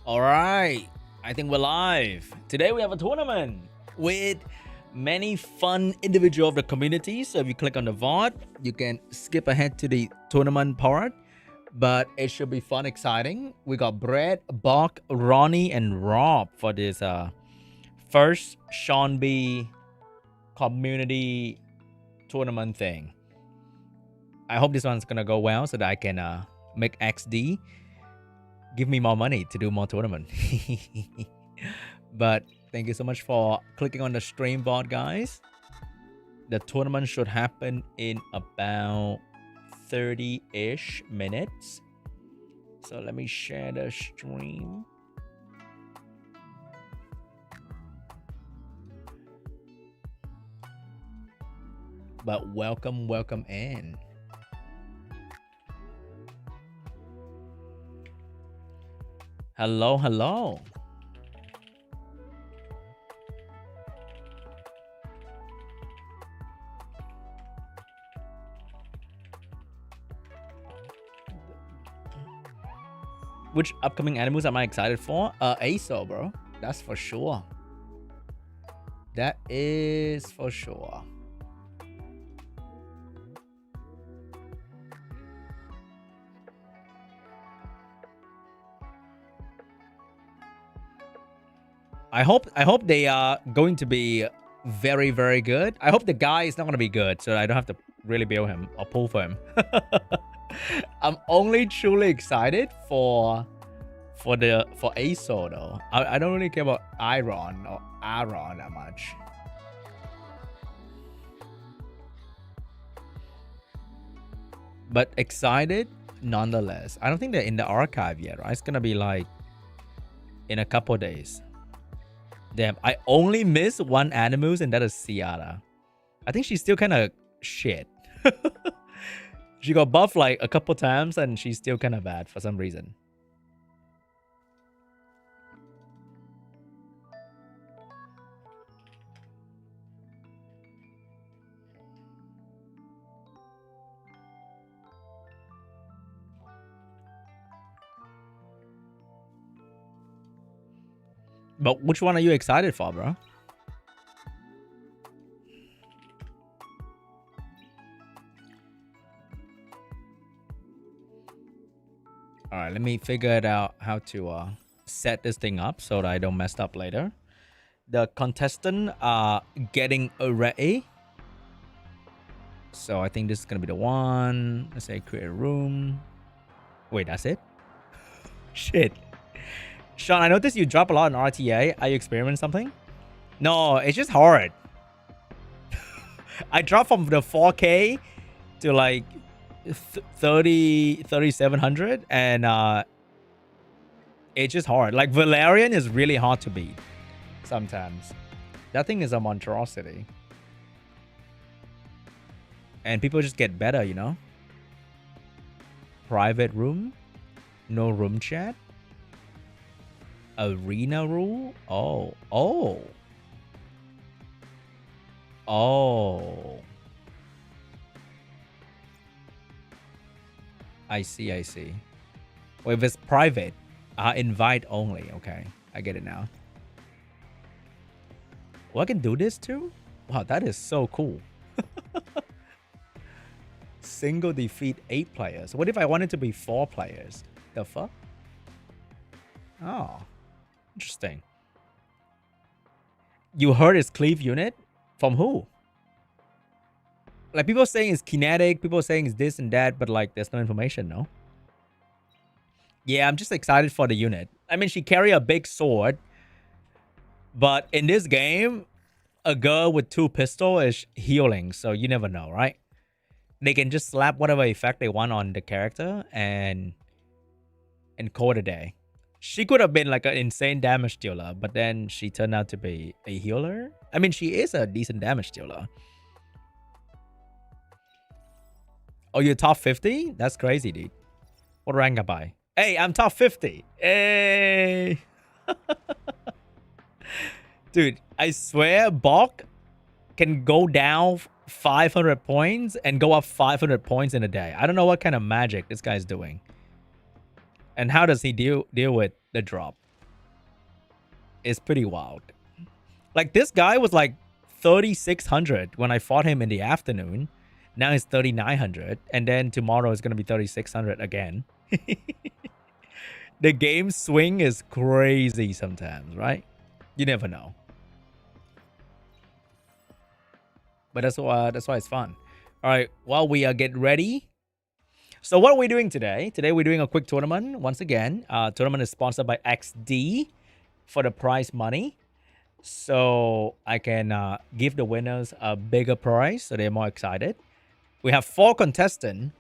All right, I think we're live. Today we have a tournament with many fun individuals of the community. So if you click on the VOD, you can skip ahead to the tournament part. But it should be fun, exciting. We got Brett, Bach, Ronnie, and Rob for this first seanb community tournament thing. I hope this one's gonna go well so that I can make XD. Give me more money to do more tournament. But thank you so much for clicking on the stream bot, guys. The tournament should happen in about 30-ish minutes. So let me share the stream. But welcome in. Hello. Which upcoming animals am I excited for? ASO, bro. That's for sure. That is for sure. I hope they are going to be very, very good. I hope the guy is not going to be good, so I don't have to really build him or pull for him. I'm only truly excited for ASO though. I don't really care about Iron or Aaron that much. But excited nonetheless. I don't think they're in the archive yet, right? It's gonna be like in a couple days. Damn, I only miss one Animus, and that is Ciara. I think she's still kind of shit. She got buffed like a couple times, and she's still kind of bad for some reason. But which one are you excited for, bro? All right, let me figure it out how to set this thing up so that I don't mess up later. The contestant are getting ready. So I think this is going to be the one. Let's say create a room. Wait, that's it? Shit. Sean, I noticed you drop a lot in RTA. Are you experiencing something? No, it's just hard. I dropped from the 4K to like 3700, and it's just hard. Like Valerian is really hard to beat sometimes. That thing is a monstrosity. And people just get better, you know? Private room? No room chat? Arena rule? Oh. I see. Well, if it's private, invite only. Okay, I get it now. Well, I can do this too? Wow, that is so cool. Single defeat 8 players. What if I wanted to be 4 players? The fuck? Oh. Interesting. You heard his cleave unit? From who? Like, people saying it's kinetic, people saying it's this and that, but like, there's no information, no? Yeah, I'm just excited for the unit. I mean, she carry a big sword, but in this game, a girl with 2 pistols is healing, so you never know, right? They can just slap whatever effect they want on the character and call it a day. She could have been like an insane damage dealer, but then she turned out to be a healer. I mean, she is a decent damage dealer. Oh, you're top 50? That's crazy, dude. What rank am I? Hey, I'm top 50. Hey. Dude, I swear Bach can go down 500 points and go up 500 points in a day. I don't know what kind of magic this guy's doing. And how does he deal with the drop? is pretty wild. Like, this guy was like 3,600 when I fought him in the afternoon. Now it's 3,900. And then tomorrow is going to be 3,600 again. The game swing is crazy sometimes, right? You never know. But that's why it's fun. All right, while we get ready. So what are we doing today? Today we're doing a quick tournament. Once again, tournament is sponsored by XD for the prize money. So I can give the winners a bigger prize, so they're more excited. We have 4 contestants.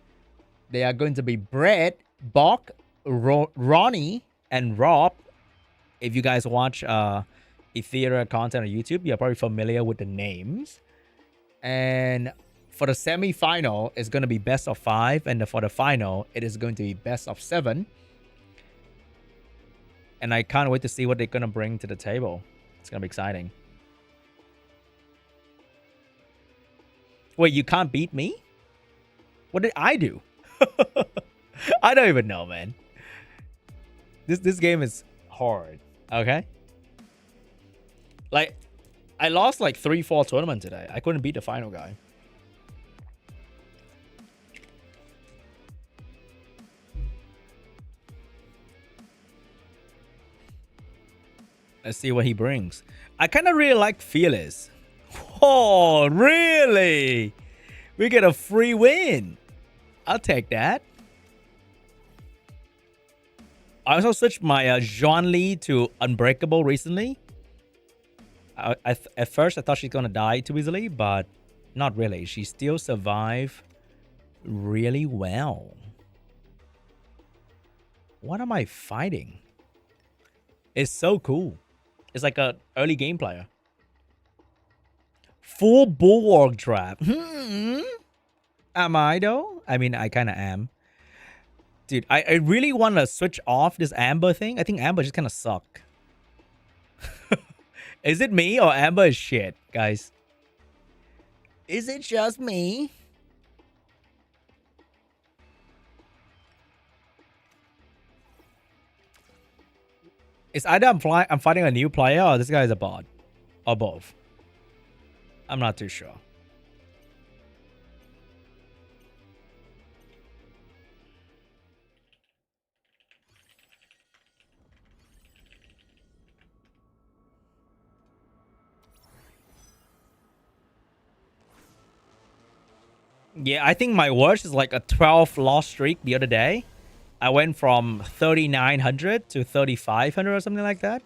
They are going to be Brett, Bach, Ronnie, and Rob. If you guys watch Ethereum content on YouTube, you're probably familiar with the names. And for the semi-final, it's going to be best of 5. And for the final, it is going to be best of 7. And I can't wait to see what they're going to bring to the table. It's going to be exciting. Wait, you can't beat me? What did I do? I don't even know, man. This game is hard. Okay? Like, I lost like 3-4 tournaments today. I couldn't beat the final guy. Let's see what he brings. I kind of really like Fearless. Oh, really? We get a free win. I'll take that. I also switched my Zhonli to Unbreakable recently. At first, I thought she's going to die too easily, but not really. She still survived really well. What am I fighting? It's so cool. It's like an early game player. Full Bulwark Trap. Am I, though? I mean, I kind of am. Dude, I really want to switch off this Amber thing. I think Amber just kind of suck. Is it me or Amber is shit, guys? Is it just me? It's either I'm fighting a new player or this guy is a bot. Or both. I'm not too sure. Yeah, I think my worst is like a 12 loss streak the other day. I went from 3,900 to 3,500 or something like that.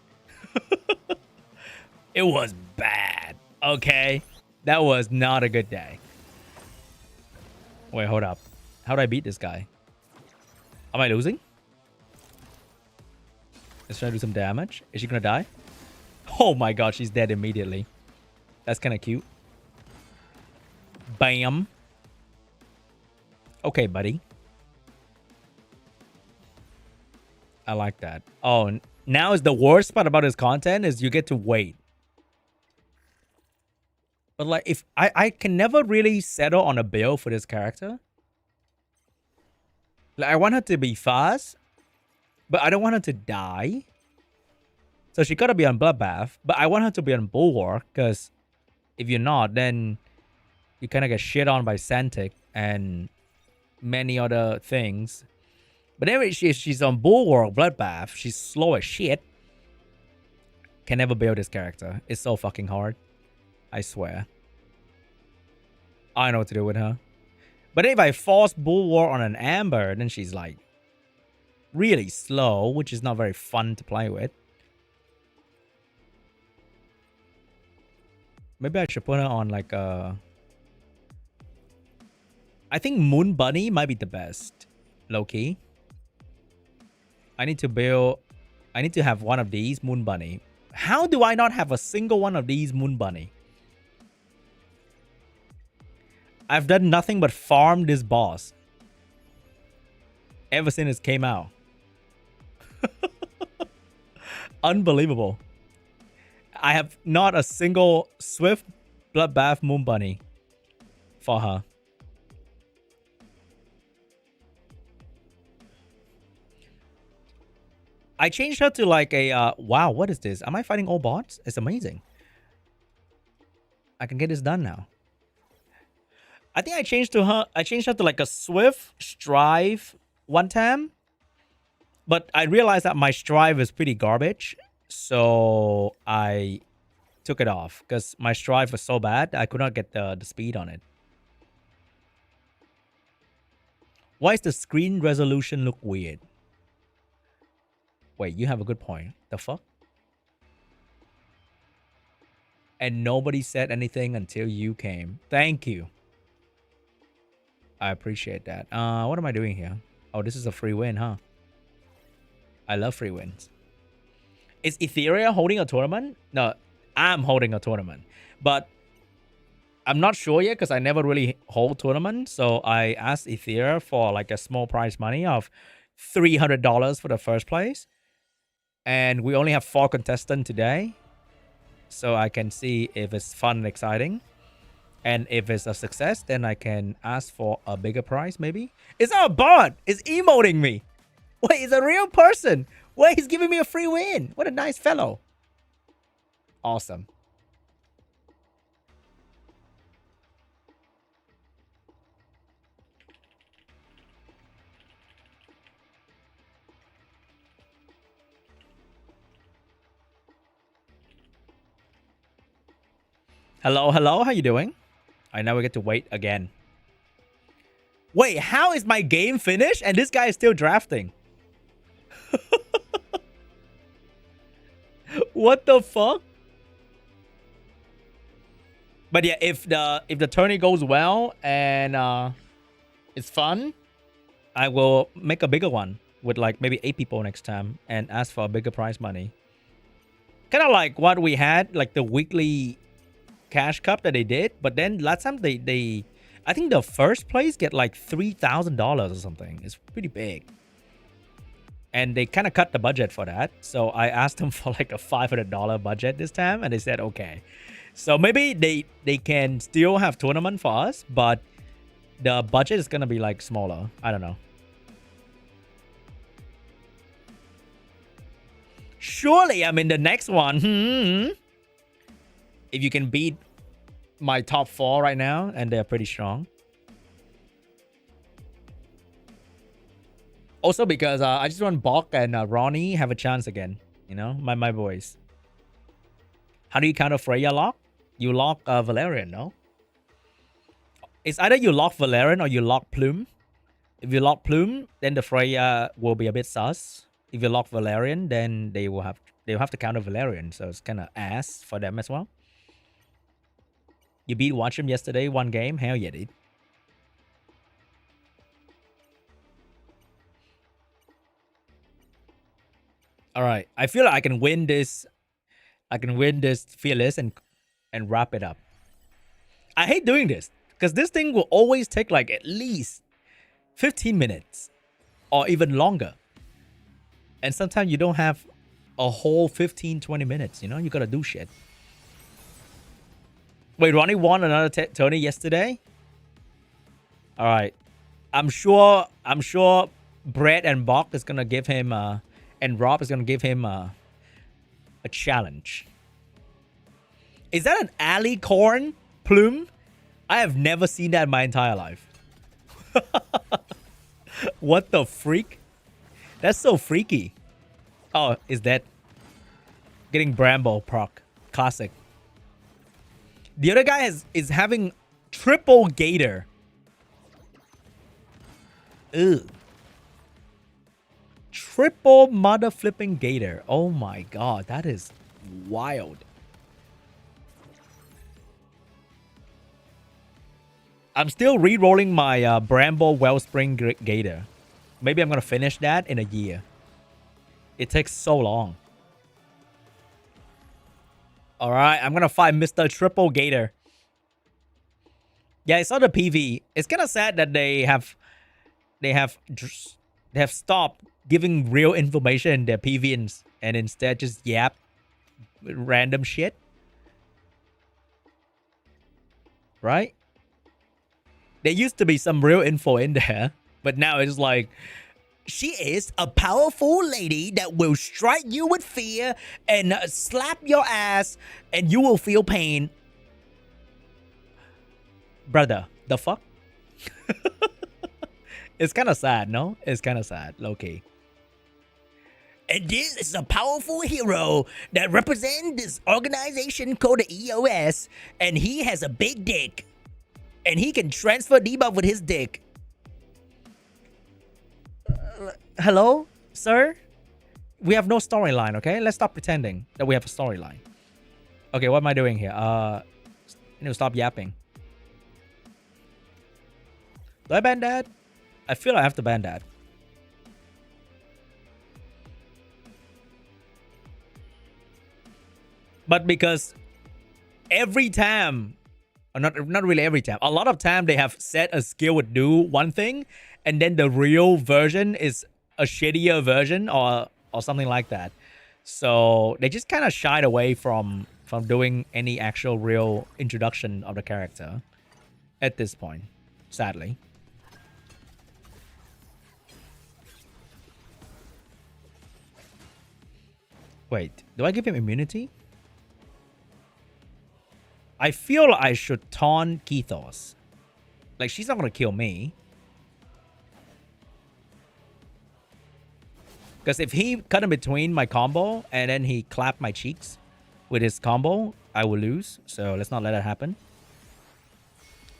It was bad. Okay. That was not a good day. Wait, hold up. How do I beat this guy? Am I losing? Let's try to do some damage. Is she gonna die? Oh my god, she's dead immediately. That's kind of cute. Bam. Okay, buddy. I like that. Oh, now is the worst part about his content is you get to wait. But like, if I can never really settle on a build for this character. Like, I want her to be fast, but I don't want her to die. So she gotta be on Bloodbath, but I want her to be on Bulwark, because if you're not, then you kind of get shit on by Santic and many other things. But anyway, she's on Bulwark, Bloodbath. She's slow as shit. Can never build this character. It's so fucking hard. I swear. I know what to do with her. But if I force Bulwark on an Amber, then she's like really slow, which is not very fun to play with. Maybe I should put her on like a... I think Moon Bunny might be the best. Low-key. I need to have one of these Moon Bunny. How do I not have a single one of these Moon Bunny? I've done nothing but farm this boss ever since it came out. Unbelievable. I have not a single Swift Bloodbath Moon Bunny for her. I changed her to like a wow, what is this? Am I fighting all bots? It's amazing. I can get this done now. I think I changed her to like a swift strive one time. But I realized that my strive is pretty garbage. So I took it off because my strive was so bad I could not get the speed on it. Why does the screen resolution look weird? Wait, you have a good point. The fuck? And nobody said anything until you came. Thank you. I appreciate that. What am I doing here? Oh, this is a free win, huh? I love free wins. Is Ethereum holding a tournament? No, I'm holding a tournament. But I'm not sure yet because I never really hold tournaments. So I asked Ethereum for like a small prize money of $300 for the first place. And we only have 4 contestants today. So I can see if it's fun and exciting. And if it's a success, then I can ask for a bigger prize, maybe. It's not a bot. It's emoting me. Wait, it's a real person. Wait, he's giving me a free win. What a nice fellow. Awesome. Hello, hello. How you doing? I now we get to wait again. Wait, how is my game finished and this guy is still drafting? What the fuck? But yeah, if the tourney goes well and it's fun, I will make a bigger one with like maybe 8 people next time and ask for a bigger prize money. Kind of like what we had, like the weekly cash cup that they did, but then last time they I think the first place get like $3,000 or something. It's pretty big. And they kind of cut the budget for that. So I asked them for like a $500 budget this time and they said okay. So maybe they can still have tournament for us, but the budget is going to be like smaller. I don't know. Surely I'm in the next one. If you can beat my top 4 right now, and they're pretty strong. Also because I just want Bach and Ronnie have a chance again. You know, my boys. How do you counter Freya lock? You lock Valerian, no? It's either you lock Valerian or you lock Plume. If you lock Plume, then the Freya will be a bit sus. If you lock Valerian, then they'll have to counter Valerian, so it's kind of ass for them as well. You beat Watch'em yesterday, 1 game? Hell yeah, dude. Alright, I feel like I can win this. I can win this Fearless and wrap it up. I hate doing this, because this thing will always take like at least 15 minutes. Or even longer. And sometimes you don't have a whole 15-20 minutes, you know? You gotta do shit. Wait, Ronnie won another tourney yesterday? Alright. I'm sure Brett and Bach is gonna give him and Rob is gonna give him a challenge. Is that an alicorn plume? I have never seen that in my entire life. What the freak? That's so freaky. Oh, is that getting Bramble proc? Classic. The other guy is having triple Gator. Ugh. Triple mother flipping Gator. Oh my god, that is wild. I'm still re-rolling my Bramble Wellspring Gator. Maybe I'm gonna finish that in a year. It takes so long. Alright, I'm gonna find Mr. Triple Gator. Yeah, I saw the PV. It's kind of sad that they have stopped giving real information in their PV and instead just yap random shit. Right? There used to be some real info in there, but now it's like She is a powerful lady that will strike you with fear and slap your ass and you will feel pain. Brother, the fuck? It's kind of sad, no? It's kind of sad, low-key. And this is a powerful hero that represents this organization called the EOS, and he has a big dick. And he can transfer debuff with his dick. Hello, sir? We have no storyline, okay? Let's stop pretending that we have a storyline. Okay, what am I doing here? I need to stop yapping. Do I ban that? I feel I have to ban that. But because every time, or not really every time, a lot of time they have said a skill would do one thing, and then the real version is a shittier version or something like that. So they just kind of shied away from doing any actual real introduction of the character at this point, sadly. Wait, do I give him immunity? I feel I should taunt Kethos. Like, she's not gonna kill me. Because if he cut in between my combo and then he clapped my cheeks with his combo, I will lose. So let's not let that happen.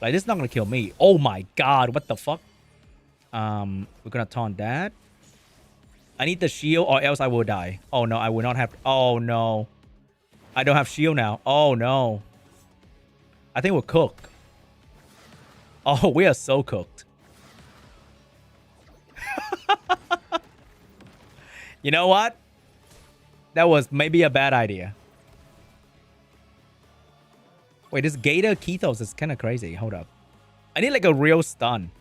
Like, this is not gonna kill me. Oh my god, what the fuck? We're gonna taunt that. I need the shield or else I will die. Oh no, I will not have... Oh no. I don't have shield now. Oh no. I think we're cooked. Oh, we are so cooked. You know what? That was maybe a bad idea. Wait, this Gator Kethos is kind of crazy. Hold up. I need like a real stun.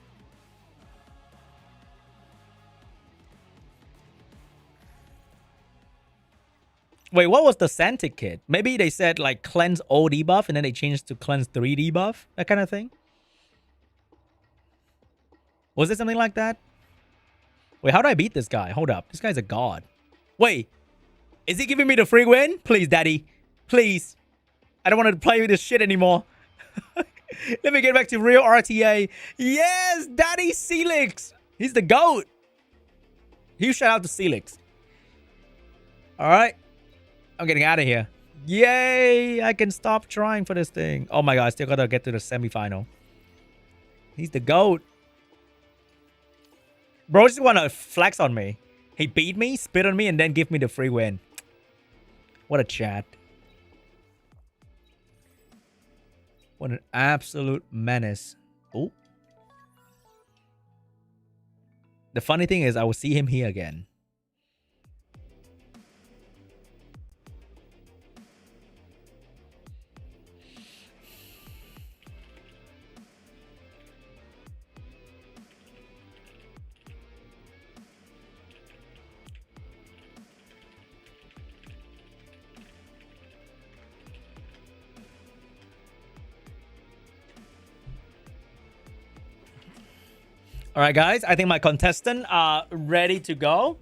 Wait, what was the Santic kit? Maybe they said like cleanse all debuff and then they changed to cleanse 3 debuff? That kind of thing? Was it something like that? Wait, how do I beat this guy? Hold up. This guy's a god. Wait. Is he giving me the free win? Please, daddy. Please. I don't want to play with this shit anymore. Let me get back to real RTA. Yes, daddy Celix. He's the GOAT. Huge shout out to Celix. All right. I'm getting out of here. Yay! I can stop trying for this thing. Oh my god, I still gotta get to the semifinal. He's the GOAT. Bro just wanna flex on me. He beat me, spit on me, and then give me the free win. What a chat. What an absolute menace. Oh. The funny thing is, I will see him here again. All right, guys. I think my contestants are ready to go.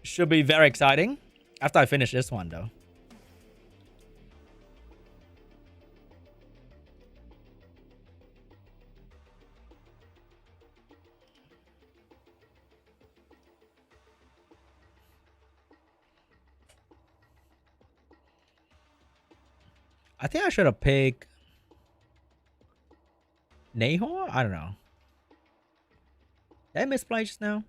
Should be very exciting. After I finish this one, though. I think I should have picked Nahor? I don't know. Did I misplay just now?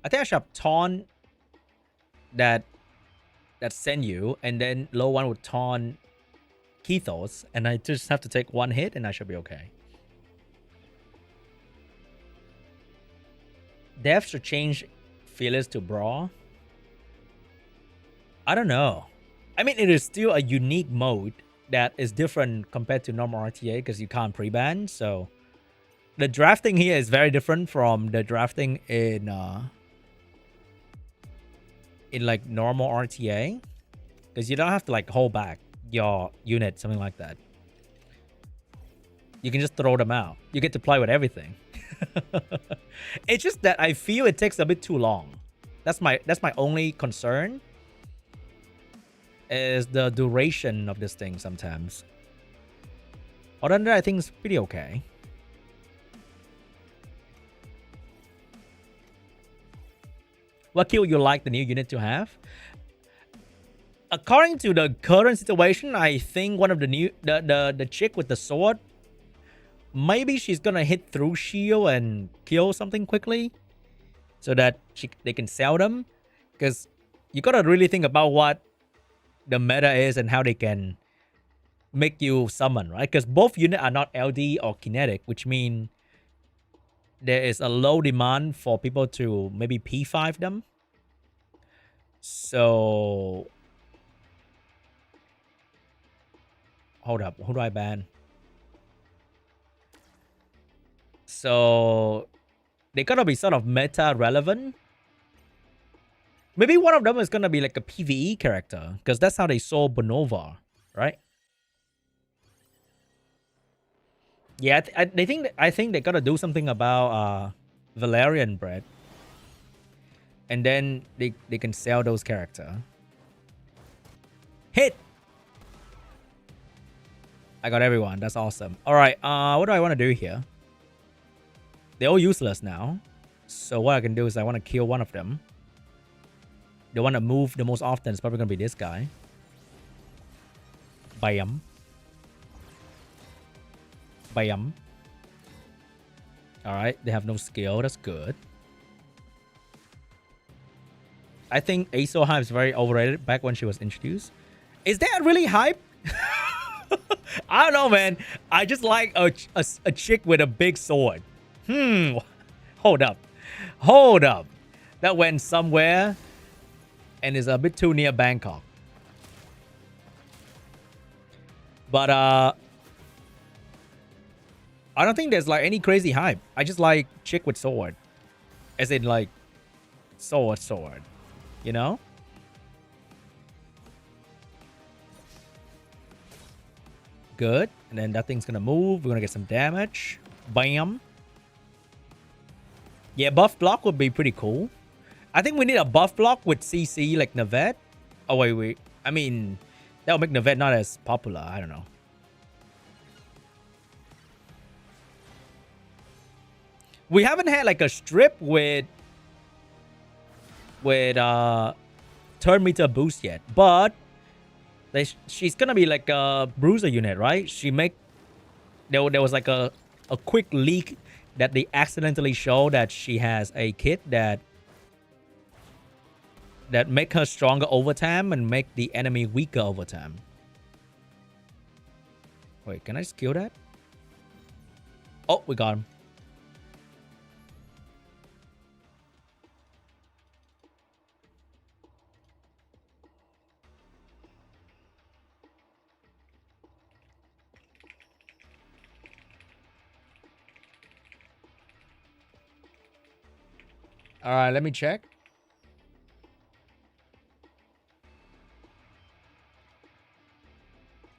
I think I should have taunt that send you, and then low one would taunt Kethos, and I just have to take one hit and I should be okay. Dev should change Fearless to Brawl. I don't know. I mean, it is still a unique mode that is different compared to normal RTA because you can't pre-ban. So the drafting here is very different from the drafting in like normal RTA because you don't have to like hold back. your unit, something like that. You can just throw them out. You get to play with everything. It's just that I feel it takes a bit too long. That's my only concern. Is the duration of this thing sometimes. Other than that, I think it's pretty okay. What kill you like the new unit to have? According to the current situation, I think one of the new the chick with the sword, maybe she's gonna hit through shield and kill something quickly, so that they can sell them. Because you gotta really think about what the meta is and how they can make you summon, right? Because both units are not LD or kinetic, which means there is a low demand for people to maybe P5 them. So hold up, who do I ban? So they gotta be sort of meta relevant. Maybe one of them is gonna be like a PvE character, because that's how they saw Bonova, right? Yeah, I think they gotta do something about Valerian bread, and then they can sell those character. Hit. I got everyone. That's awesome. All right. What do I want to do here? They're all useless now. So what I can do is I want to kill one of them. The one that move the most often is probably gonna be this guy. Bam. Bam. Alright, they have no skill. That's good. I think ASO Hype is very overrated back when she was introduced. Is that really hype? I don't know, man. I just like a chick with a big sword. Hold up. Hold up. That went somewhere and is a bit too near Bangkok. But I don't think there's like any crazy hype. I just like chick with sword. As in like sword. You know? Good. And then that thing's gonna move. We're gonna get some damage. Bam. Yeah, buff block would be pretty cool. I think we need a buff block with CC like Navet. Oh, wait. I mean, that would make Navet not as popular. I don't know. We haven't had like a strip with turn meter boost yet, but she's gonna be like a bruiser unit, right? There was like a quick leak that they accidentally show that she has a kit that make her stronger over time and make the enemy weaker over time. Wait, can I just kill that? Oh, we got him. All right, let me check.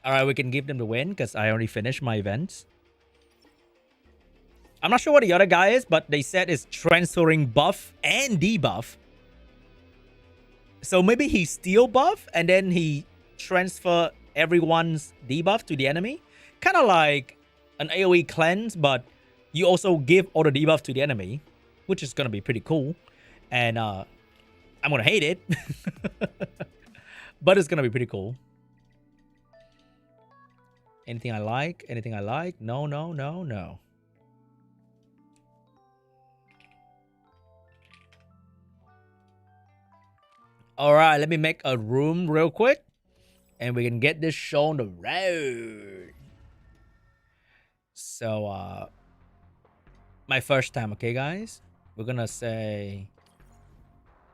All right, we can give them the win because I already finished my events. I'm not sure what the other guy is, but they said it's transferring buff and debuff. So maybe he steal buff and then he transfer everyone's debuff to the enemy. Kind of like an AoE cleanse, but you also give all the debuff to the enemy, which is going to be pretty cool. And I'm going to hate it. But it's going to be pretty cool. Anything I like? Anything I like? No. All right, let me make a room real quick. And we can get this show on the road. So, my first time, okay, guys? We're going to say...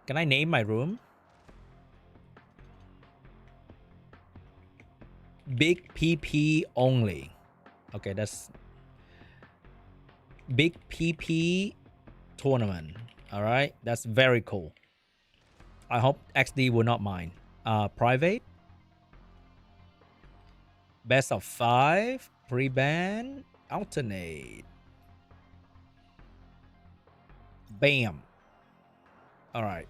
Can I name my room? Big PP only. Okay, that's... Big PP tournament. All right, that's very cool. I hope XD will not mind. Private. Best of 5. Pre-ban. Alternate. Bam. All right.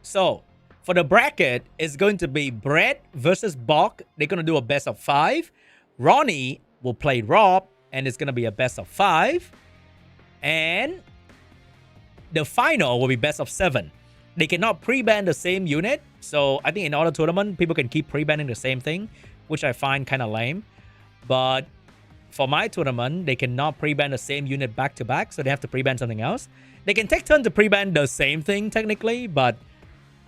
So, for the bracket, it's going to be Brett versus Bach. They're going to do a best of 5. Ronnie will play Rob, and it's going to be a best of 5. And the final will be best of 7. They cannot pre-ban the same unit. So, I think in other tournament, people can keep pre-banning the same thing, which I find kind of lame. But for my tournament, they cannot pre-ban the same unit back-to-back, so they have to pre-ban something else. They can take turns to pre-ban the same thing, technically, but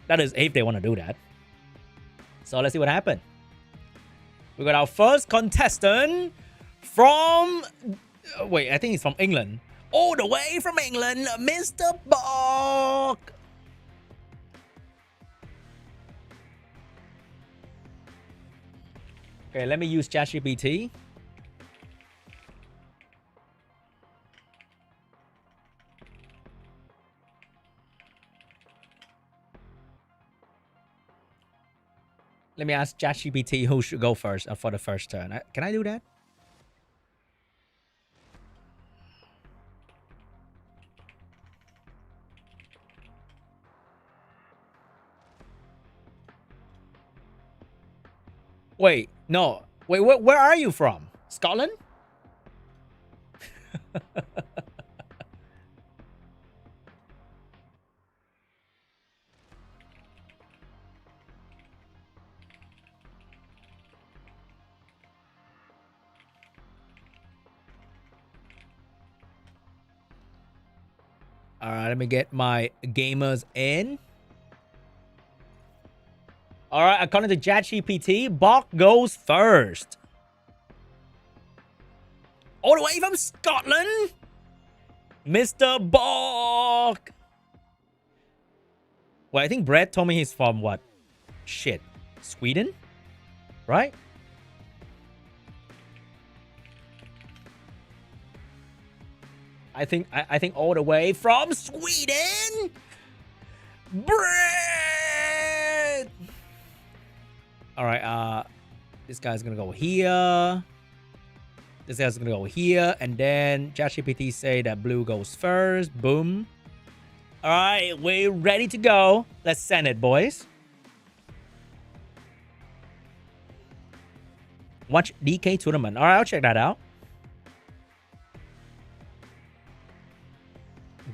that is if they want to do that. So let's see what happens. We got our first contestant from... wait, I think he's from England. All the way from England, Mr. Bach. Okay, let me use ChatGPT. Let me ask ChatGPT who should go first for the first turn. Can I do that? Wait, no. Wait, where are you from? Scotland? All right, let me get my gamers in. All right, according to ChatGPT, Bach goes first. All the way from Scotland, Mr. Bach. Well, I think Brett told me he's from what? Shit, Sweden, right? I think all the way from Sweden, Brett. All right, this guy's gonna go here. This guy's gonna go here, and then ChatGPT say that blue goes first. Boom. All right, we're ready to go. Let's send it, boys. Watch DK tournament. All right, I'll check that out.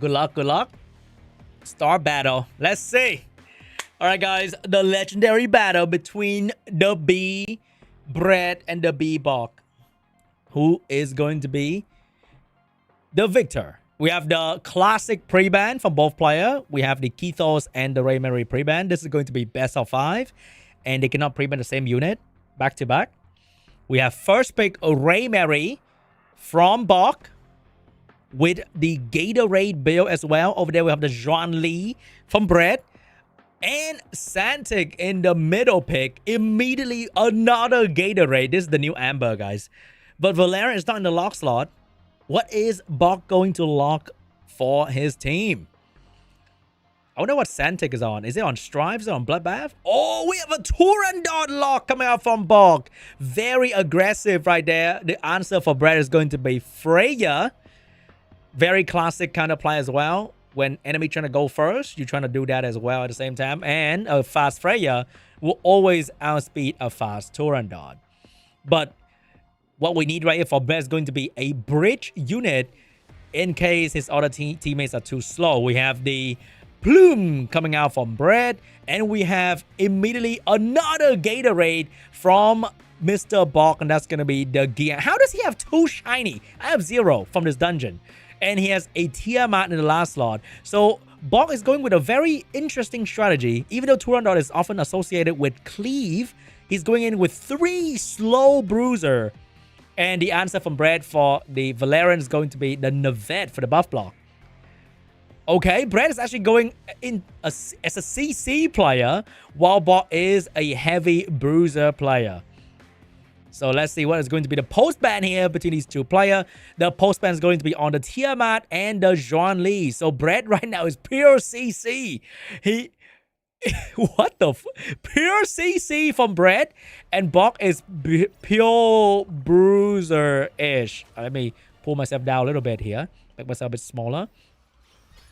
Good luck, good luck. Star battle. Let's see. All right, guys. The legendary battle between the B, Brett, and the B, Bach. Who is going to be the victor? We have the classic pre-ban from both players. We have the Kethos and the Ray Mary pre-ban. This is going to be best of 5. And they cannot pre-ban the same unit back to back. We have first pick Ray Mary from Bach with the Gatorade build as well. Over there we have the Juan Lee from Brett. And Santic in the middle pick. Immediately another Gatorade. This is the new Amber, guys. But Valerian is not in the lock slot. What is Bach going to lock for his team? I wonder what Santic is on. Is it on Stripes or on Bloodbath? Oh, we have a Turandot lock coming out from Bach. Very aggressive right there. The answer for Brett is going to be Freya. Very classic kind of play as well. When enemy trying to go first, you're trying to do that as well at the same time. And a fast Freya will always outspeed a fast Turandot. But what we need right here for Brett is going to be a bridge unit in case his other teammates are too slow. We have the Plume coming out from Brett. And we have immediately another Gatorade from Mr. Bach. And that's going to be the gear. How does he have 2 shiny? I have 0 from this dungeon. And he has a Tiamat in the last slot. So Bach is going with a very interesting strategy. Even though Turandot is often associated with Cleave, he's going in with 3 slow Bruiser. And the answer from Brett for the Valerian is going to be the Navette for the buff block. Okay, Brett is actually going in as a CC player, while Bach is a heavy Bruiser player. So let's see what is going to be the post ban here between these two players. The post ban is going to be on the Tiamat and the Zhuan Li. So Brett right now is pure CC. He what the pure CC from Brett, and Bach is pure bruiser-ish. Let me pull myself down a little bit here, make myself a bit smaller.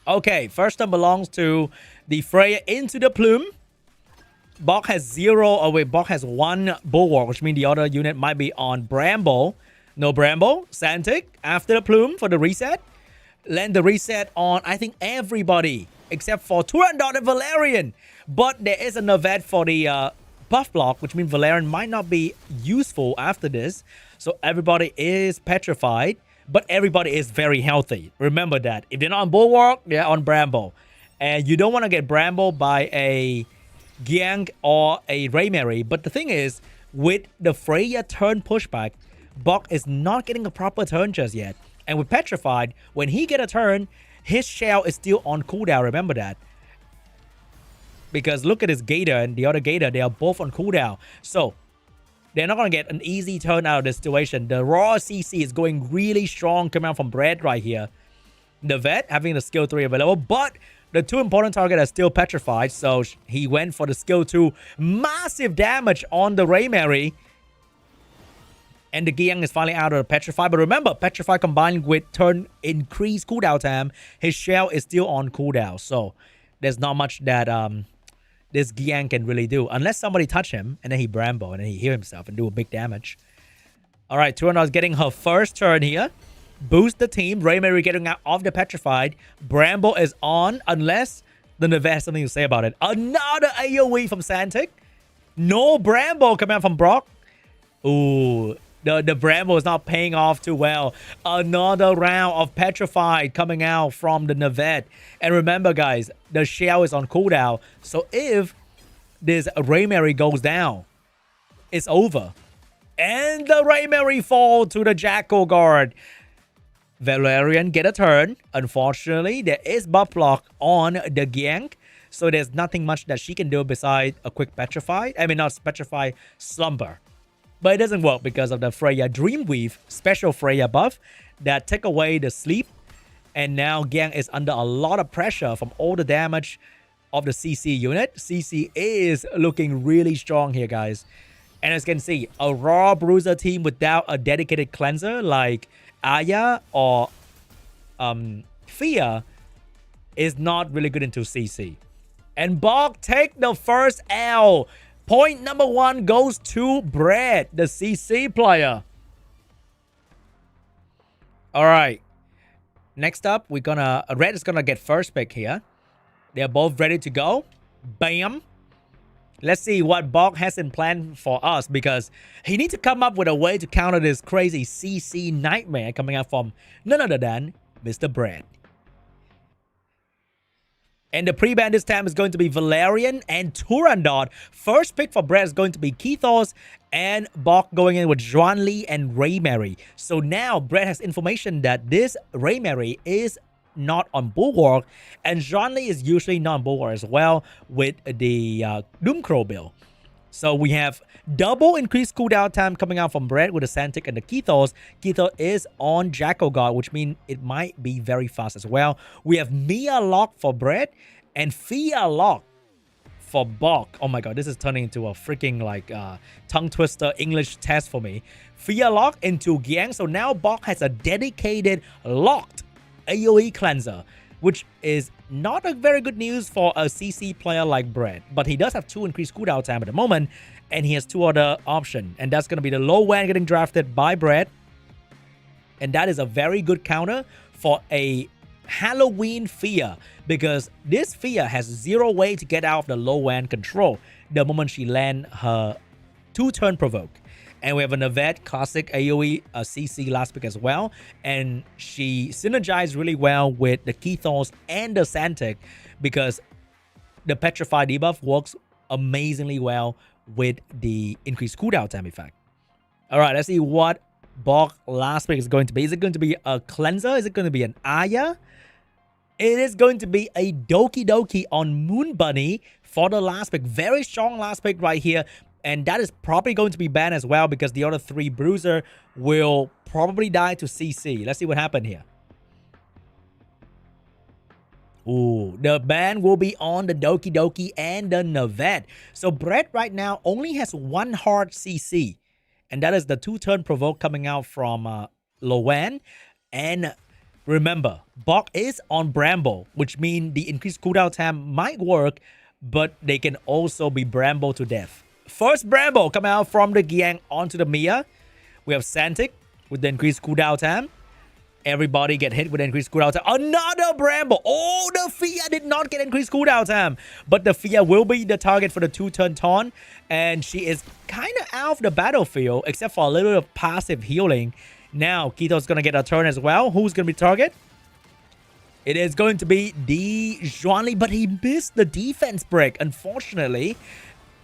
Okay, first turn belongs to the Freya into the Plume. Bach has 0. Oh wait, Bach has 1 Bulwark, which means the other unit might be on Bramble. No Bramble. Santic after the Plume for the reset. Land the reset on, I think, everybody except for Turandot and Valerian. But there is a Nervet for the buff block, which means Valerian might not be useful after this. So everybody is petrified, but everybody is very healthy. Remember that. If they're not on Bulwark, they're on Bramble. And you don't want to get Bramble by a Giang or a Raymary. But the thing is, with the Freya turn pushback, Bach is not getting a proper turn just yet. And with Petrified, when he get a turn, his shell is still on cooldown. Remember that. Because look at this Gator and the other Gator. They are both on cooldown. So they're not going to get an easy turn out of this situation. The raw CC is going really strong coming out from Brad right here. The Vet having the skill 3 available. But the 2 important targets are still petrified. So he went for the skill 2. Massive damage on the Raymary. And the Giang is finally out of the Petrify. But remember, Petrify combined with turn increased cooldown time, his shell is still on cooldown. So there's not much that this Giang can really do. Unless somebody touch him, and then he Bramble, and then he heal himself and do a big damage. Alright, Turandot is getting her first turn here. Boost the team. Raymary getting out of the Petrified. Bramble is on, unless the Nervet has something to say about it. Another AoE from Santic. No Bramble coming out from Brock. Ooh. The Bramble is not paying off too well. Another round of Petrified coming out from the Nervet. And remember, guys, the shell is on cooldown. So if this Raymary goes down, it's over. And the Raymary fall to the Jackal Guard. Valerian get a turn. Unfortunately, there is buff block on the Giang. So there's nothing much that she can do besides a quick Petrify. I mean, not Petrify, Slumber. But it doesn't work because of the Freya Dreamweave special Freya buff that take away the sleep. And now Giang is under a lot of pressure from all the damage of the CC unit. CC is looking really strong here, guys. And as you can see, a raw bruiser team without a dedicated cleanser like Aya or Fia is not really good into CC. And Bach take the first L. Point number 1 goes to Brad, the CC player. Alright. Next up, we're gonna... Red is gonna get first pick here. They're both ready to go. Bam. Let's see what Bach has in plan for us, because he needs to come up with a way to counter this crazy CC nightmare coming out from none other than Mr. Brad. And the pre-ban this time is going to be Valerian and Turandot. First pick for Brett is going to be Kethos, and Bach going in with Zhuan Li and Raymary. So now Brett has information that this Raymary is not on Bulwark, and Zhuan Li is usually not on Bulwark as well with the Doomcrow build. So we have double increased cooldown time coming out from Brett with the Santic and the Kethos. Kethos is on Jackal Guard, which means it might be very fast as well. We have Mia Lock for Brett and Fia Lock for Bach. Oh my god, this is turning into a freaking like tongue twister English test for me. Fia Lock into Giang. So now Bach has a dedicated locked AoE cleanser, which is not a very good news for a CC player like Brett. But he does have 2 increased cooldown time at the moment, and he has 2 other options. And that's going to be the low one getting drafted by Brett. And that is a very good counter for a Halloween Fia, because this Fia has 0 way to get out of the low WAN control the moment she land her 2-turn provoke. And we have a Nervet classic AoE CC last pick as well. And she synergized really well with the Kethos and the Santic, because the Petrify debuff works amazingly well with the increased cooldown time effect. Alright, let's see what Bach last pick is going to be. Is it going to be a cleanser? Is it going to be an Aya? It is going to be a Doki Doki on Moon Bunny for the last pick. Very strong last pick right here. And that is probably going to be banned as well because the other 3 bruiser will probably die to CC. Let's see what happened here. Ooh, the ban will be on the Doki Doki and the Navette. So Brett right now only has 1 hard CC. And that is the 2-turn provoke coming out from Lowen. And remember, Bach is on Bramble, which means the increased cooldown time might work, but they can also be Bramble to death. First Bramble coming out from the Giang onto the Mia. We have Santic with the increased cooldown time. Everybody get hit with increased cooldown time. Another Bramble. Oh, the Fia did not get increased cooldown time. But the Fia will be the target for the 2-turn taunt. And she is kind of out of the battlefield, except for a little bit of passive healing. Now, Kito's going to get a turn as well. Who's going to be target? It is going to be the Zhuanli, but he missed the defense break, unfortunately.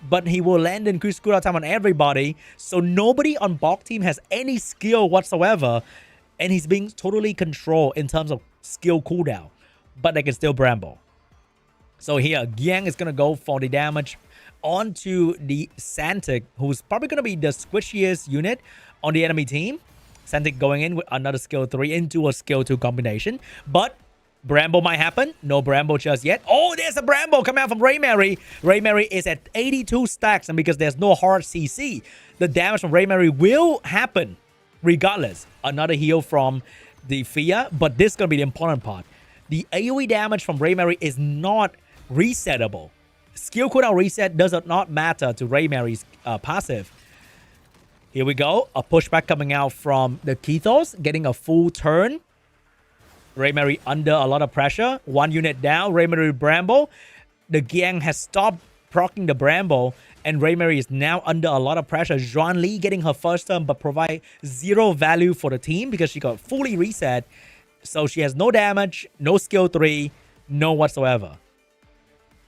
But he will land increased cooldown time on everybody. So nobody on Bach team has any skill whatsoever. And he's being totally controlled in terms of skill cooldown. But they can still Bramble. So here, Giang is going to go for the damage onto the Santic, who's probably going to be the squishiest unit on the enemy team. Santic going in with another skill 3 into a skill 2 combination. But Bramble might happen. No Bramble just yet. Oh, there's a Bramble coming out from Raymary. Raymary is at 82 stacks. And because there's no hard CC, the damage from Raymary will happen regardless. Another heal from the Fia. But this is going to be the important part. The AoE damage from Raymary is not resettable. Skill cooldown reset does not matter to Raymary's passive. Here we go. A pushback coming out from the Kithos. Getting a full turn. Raymary under a lot of pressure. 1 unit down. Raymary Bramble. The Giang has stopped proccing the Bramble. And Raymary is now under a lot of pressure. Zhuanli getting her first turn but provide 0 value for the team because she got fully reset. So she has no damage, no skill 3, no whatsoever.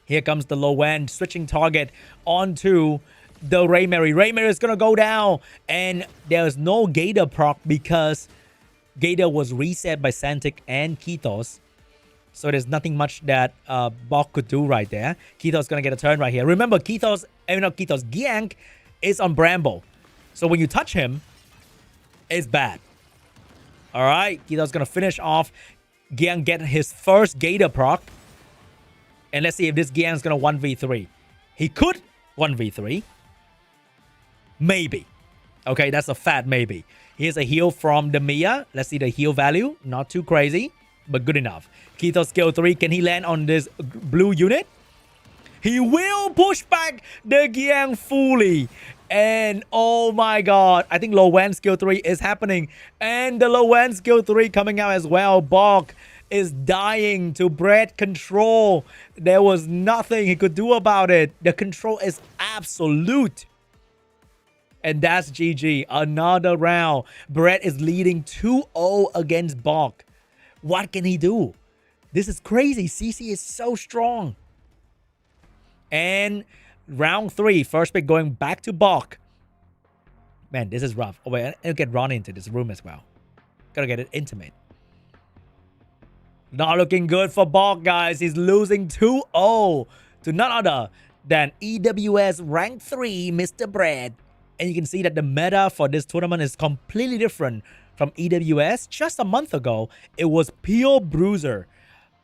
Here comes the low end switching target onto the Raymary. Raymary is going to go down. And there's no Gator proc because Gator was reset by Santic and Kithos. So there's nothing much that Bach could do right there. Kithos is going to get a turn right here. Remember, Giang is on Bramble. So when you touch him, it's bad. Alright, Kithos is going to finish off. Giang get his first Gator proc. And let's see if this Giang is going to 1v3. He could 1v3. Maybe. Okay, that's a fat maybe. Here's a heal from the Mia. Let's see the heal value. Not too crazy, but good enough. Kithos skill 3. Can he land on this blue unit? He will push back the Giang fully. And oh my god, I think Lowen skill 3 is happening. And the Lowen skill 3 coming out as well. Bach is dying to Brett control. There was nothing he could do about it. The control is absolute. And that's GG. Another round. Brett is leading 2-0 against Bach. What can he do? This is crazy. CC is so strong. And round 3. First pick going back to Bach. Man, this is rough. Oh, wait. I'll get Ronnie into this room as well. Gotta get it intimate. Not looking good for Bach, guys. He's losing 2-0 to none other than EWS rank 3, Mr. Brett. And you can see that the meta for this tournament is completely different from EWS. Just a month ago, it was pure bruiser,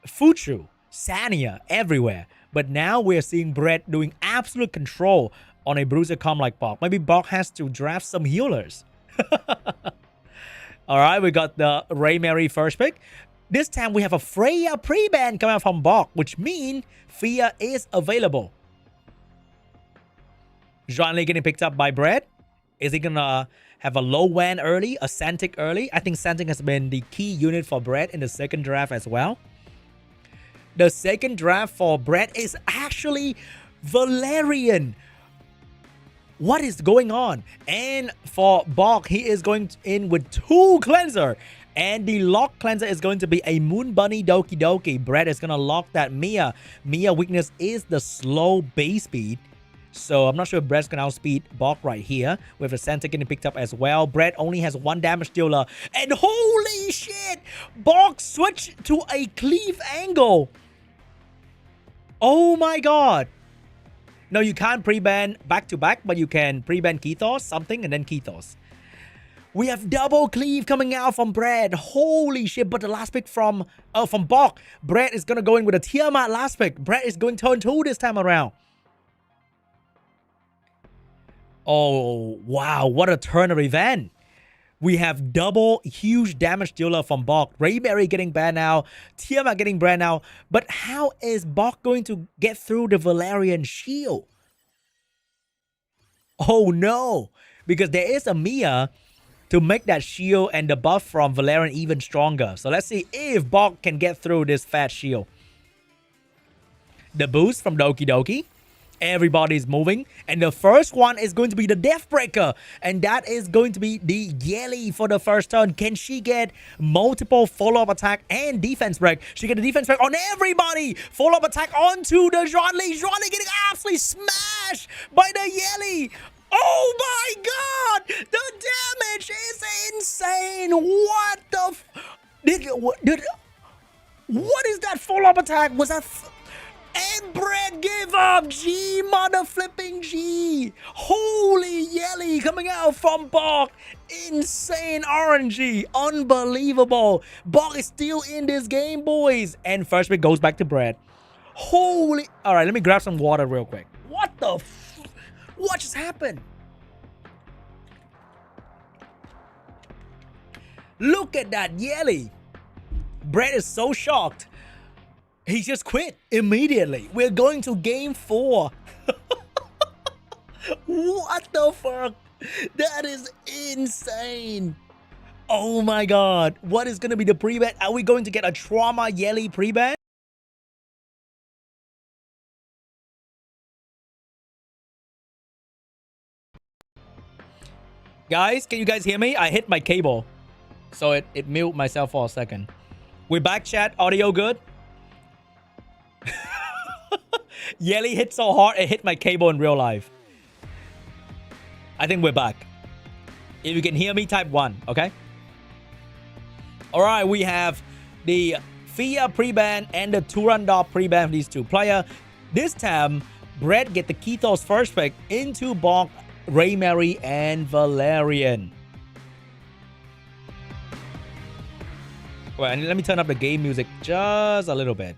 Fuchu, Sania, everywhere. But now we're seeing Brett doing absolute control on a bruiser comp like Bach. Maybe Bach has to draft some healers. Alright, we got the Raymary first pick. This time we have a Freya pre-ban coming out from Bach, which means Fia is available. Zhuanli getting picked up by Brett. Is he gonna have a low WAN early, a Santic early? I think Santic has been the key unit for Brett in the second draft as well. The second draft for Brett is actually Valerian. What is going on? And for Bach, he is going in with 2 cleanser. And the lock cleanser is going to be a Moon Bunny Doki Doki. Brett is going to lock that Mia. Mia weakness is the slow base speed. So I'm not sure if Brett's going to outspeed Bach right here. With the Santa getting picked up as well. Brett only has 1 damage dealer. And holy shit! Bach switched to a cleave angle. Oh my god. No, you can't pre-ban back-to-back, but you can pre-ban Kethos, something, and then Kethos. We have double cleave coming out from Brad. Holy shit, but the last pick from Bach. Brad is going to go in with a Tiamat last pick. Brad is going turn 2 this time around. Oh, wow, what a turn of event. We have double huge damage dealer from Bach. Rayberry getting banned now. Tiamat getting banned now. But how is Bach going to get through the Valerian shield? Oh no, because there is a Mia to make that shield and the buff from Valerian even stronger. So let's see if Bach can get through this fat shield. The boost from Doki Doki. Everybody's moving. And the first one is going to be the Deathbreaker. And that is going to be the Yelly for the first turn. Can she get multiple follow-up attack and defense break? She get a defense break on everybody. Follow-up attack onto the Ronny. Ronny getting absolutely smashed by the Yelly. Oh my god! The damage is insane! What the what is that follow-up attack? Was that... And Brad gave up! G mother flipping G! Holy Yelly coming out from Bach! Insane RNG! Unbelievable! Bach is still in this game, boys! And first pick goes back to Brad. Holy... Alright, let me grab some water real quick. What the... What just happened? Look at that Yelly! Brad is so shocked. He just quit immediately. We're going to game 4. What the fuck? That is insane. Oh my god. What is going to be the pre-ban? Are we going to get a Trauma Yelly pre-ban? Guys, can you guys hear me? I hit my cable. So it muted myself for a second. We're back, chat. Audio good? Yelly hit so hard, it hit my cable in real life. I think we're back. If you can hear me, type 1, okay? Alright, we have the Fia pre-ban and the Turandot pre-ban for these two players. This time, Brett get the Kethos first pick into Bach, Raymary, and Valerian. Well, and let me turn up the game music just a little bit.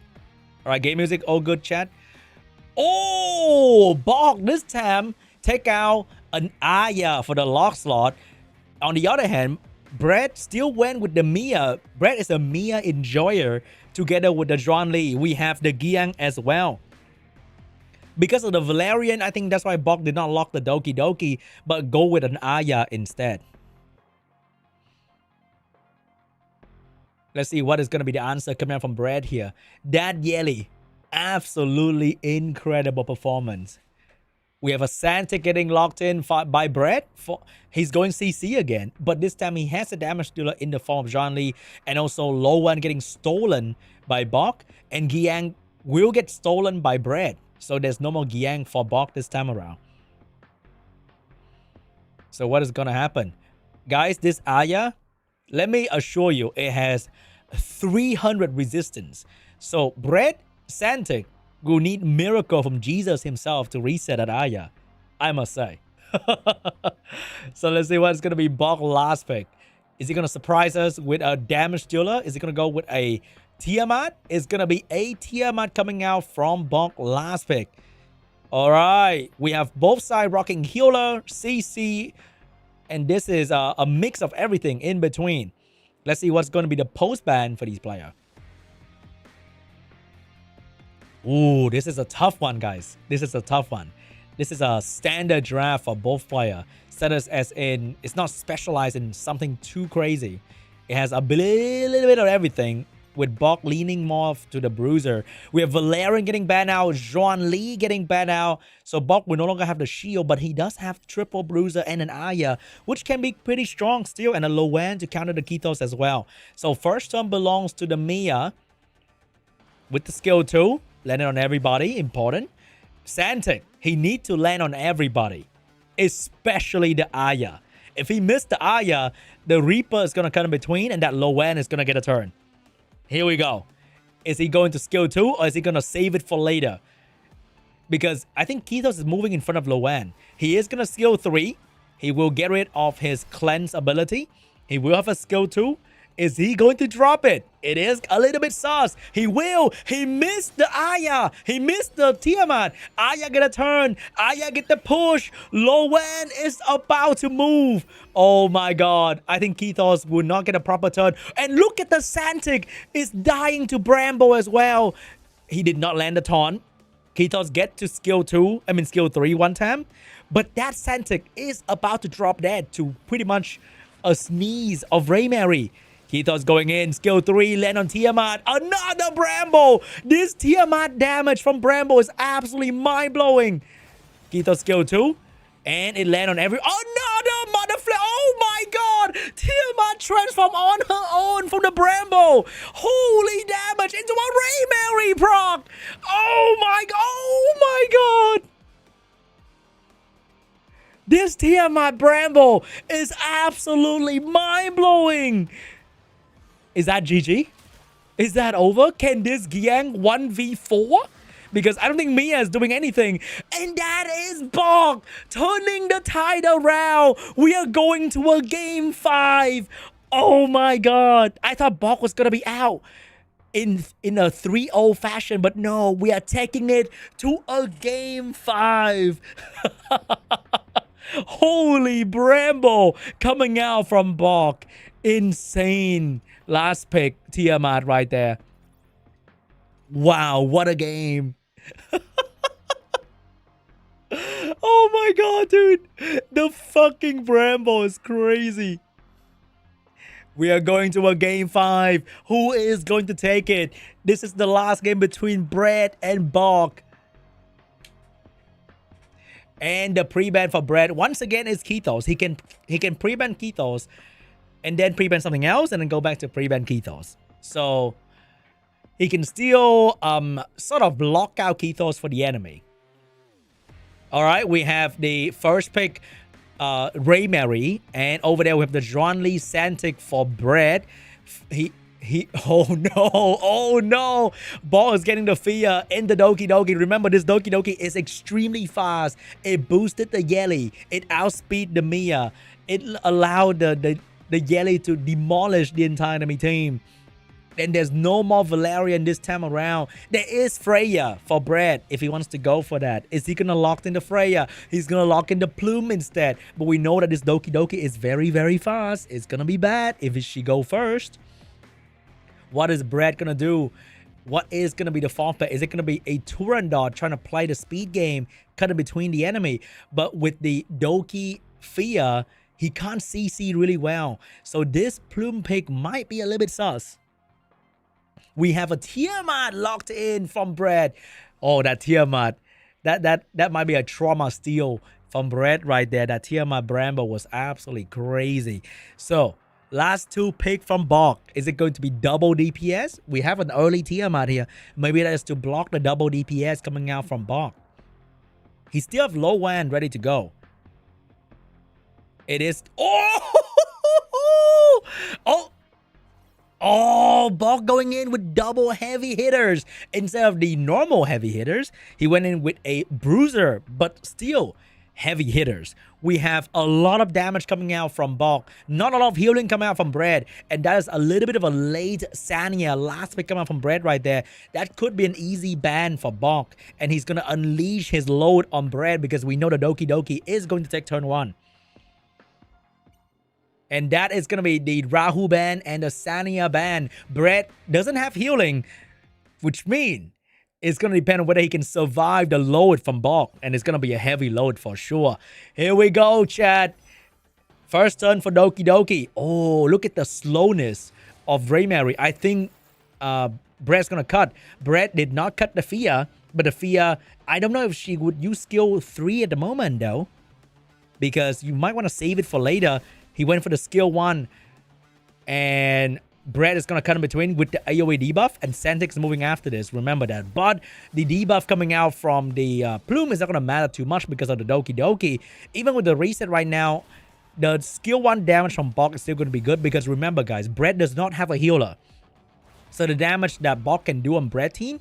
Alright, game music, all good, chat. Oh, Bach this time take out an Aya for the lock slot. On the other hand, Brett still went with the Mia. Brett is a Mia enjoyer together with the Zhuan Li. We have the Giang as well. Because of the Valerian, I think that's why Bach did not lock the Doki Doki, but go with an Aya instead. Let's see what is going to be the answer coming out from Brett here. That Yelly. Absolutely incredible performance. We have a Santa getting locked in by Brett. He's going CC again, but this time he has a damage dealer in the form of Zhuan Li, and also Low One getting stolen by Bach, and Giang will get stolen by Brett. So there's no more Giang for Bach this time around. So what is going to happen? Guys, this Aya, let me assure you, it has 300 resistance. So Brett Santic will need miracle from Jesus himself to reset that Aya, I must say. So let's see what's going to be Bach last pick. Is he going to surprise us with a damage dealer? Is he going to go with a Tiamat? It's going to be a Tiamat coming out from Bach last pick. All right. We have both sides rocking healer, CC, and this is a mix of everything in between. Let's see what's going to be the post-ban for these players. Ooh, this is a tough one, guys. This is a tough one. This is a standard draft for both players. Status as in, it's not specialized in something too crazy. It has a little bit of everything, with Bach leaning more to the bruiser. We have Valerian getting banned out, Zhuan Li getting banned out. So Bach will no longer have the shield, but he does have triple bruiser and an Aya, which can be pretty strong still, and a Lowen to counter the Kethos as well. So first turn belongs to the Mia with the skill 2. Landing on everybody, important. Santic, he needs to land on everybody, especially the Aya. If he missed the Aya, the Reaper is going to come in between, and that Lowen is going to get a turn. Here we go. Is he going to skill 2, or is he going to save it for later? because I think Kethos is moving in front of Loan. He is going to skill 3. He will get rid of his cleanse ability. He will have a skill 2. Is he going to drop it? It is a little bit sus. He will. He missed the Aya. He missed the Tiamat. Aya get a turn. Aya get the push. Loan is about to move. Oh my god. I think Kethos will not get a proper turn. And look at the Santic. Is dying to Bramble as well. He did not land the taunt. Kethos get to skill 3 one time. But that Santic is about to drop dead to pretty much a sneeze of Raymary. Kethos going in, skill 3, land on Tiamat. Another Bramble! This Tiamat damage from Bramble is absolutely mind-blowing. Kethos skill 2, and it land on every... Another Mother Flare! Oh my god! Tiamat transform on her own from the Bramble! Holy damage into a Raymary proc! Oh my god! This Tiamat Bramble is absolutely mind-blowing! Is that GG? Is that over? Can this Giang 1v4? Because I don't think Mia is doing anything. And that is Bach turning the tide around. We are going to a game 5. Oh my god. I thought Bach was going to be out in a 3-0 fashion. But no, we are taking it to a game 5. Holy Bramble coming out from Bach. Insane. Last pick, Tiamat right there. Wow, what a game. Oh my god, dude. The fucking Bramble is crazy. We are going to a game 5. Who is going to take it? This is the last game between Brett and Bach. And the pre-ban for Brett once again is Kethos. He can pre-ban Kethos and then pre-ban something else and then go back to pre-ban Kethos. So he can still sort of block out Kethos for the enemy. Alright, we have the first pick, Raymary, and over there we have the Ronny Santic for Brett. Oh no, Ball is getting the fear in the Doki Doki. Remember, this Doki Doki is extremely fast. It boosted the Yelly. It outspeed the Mia. It allowed the Yelly to demolish the entire enemy team. And there's no more Valerian this time around. There is Freya for Brett if he wants to go for that. Is he going to lock in the Freya? He's going to lock in the Plume instead. But we know that this Doki Doki is very, very fast. It's going to be bad if she go first. What is Brett going to do? What is going to be the fourth bet? Is it going to be a Turandot trying to play the speed game, cut in between the enemy? But with the Doki Fia, he can't CC really well. So this Plume pick might be a little bit sus. We have a Tiamat locked in from Brett. Oh, that Tiamat. That might be a trauma steal from Brett right there. That Tiamat Bramble was absolutely crazy. So, last two pick from Bach. Is it going to be double DPS? We have an early Tiamat here. Maybe that is to block the double DPS coming out from Bach. He still have low WAN ready to go. It is... Oh, Bach going in with double heavy hitters. Instead of the normal heavy hitters, he went in with a bruiser, but still heavy hitters. We have a lot of damage coming out from Bach. Not a lot of healing coming out from Brett. And that is a little bit of a late Sanya. Last pick coming out from Brett right there. That could be an easy ban for Bach. And he's going to unleash his load on Brett because we know the Doki Doki is going to take turn 1. And that is going to be the Rahu ban and the Sanya ban. Brett doesn't have healing, which means it's going to depend on whether he can survive the load from Bach. And it's going to be a heavy load for sure. Here we go, chat. First turn for Doki Doki. Oh, look at the slowness of Raymary. I think Brett's going to cut. Brett did not cut the Fia. But the Fia, I don't know if she would use skill 3 at the moment, though. Because you might want to save it for later. He went for the skill 1. And Brett is going to cut in between with the AoE debuff. And Santic's moving after this. Remember that. But the debuff coming out from the Plume is not going to matter too much because of the Doki Doki. Even with the reset right now, the skill 1 damage from Bach is still going to be good. Because remember, guys, Brett does not have a healer. So the damage that Bach can do on Brett team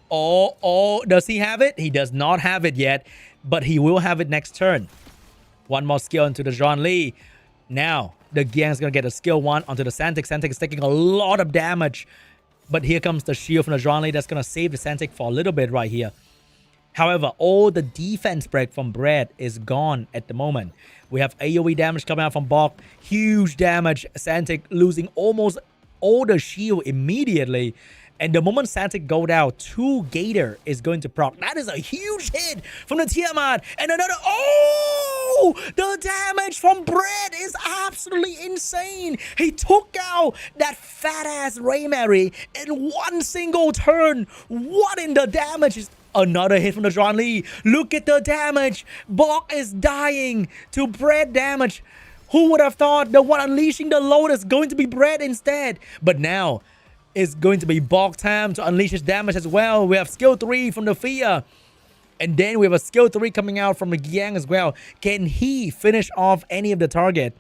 Oh, does he have it? He does not have it yet, but he will have it next turn. One more skill into the Ronnie. Now, the Giang's gonna get a skill 1 onto the Santic. Santic is taking a lot of damage, but here comes the shield from the Ronnie. That's gonna save the Santic for a little bit right here. However, all the defense break from Brad is gone at the moment. We have AoE damage coming out from Bach. Huge damage. Santic losing almost all the shield immediately. And the moment Santic go down, 2 Gator is going to proc. That is a huge hit from the Tiamat. And another... Oh! The damage from Brad is absolutely insane. He took out that fat-ass Raymary in one single turn. What in the damage is... Another hit from the Ronnie. Look at the damage. Bach is dying to Brad damage. Who would have thought the one unleashing the Lotus going to be Brad instead? But now... it's going to be Bach time to unleash his damage as well. We have skill 3 from the Fia. And then we have a skill 3 coming out from the Giang as well. Can he finish off any of the target?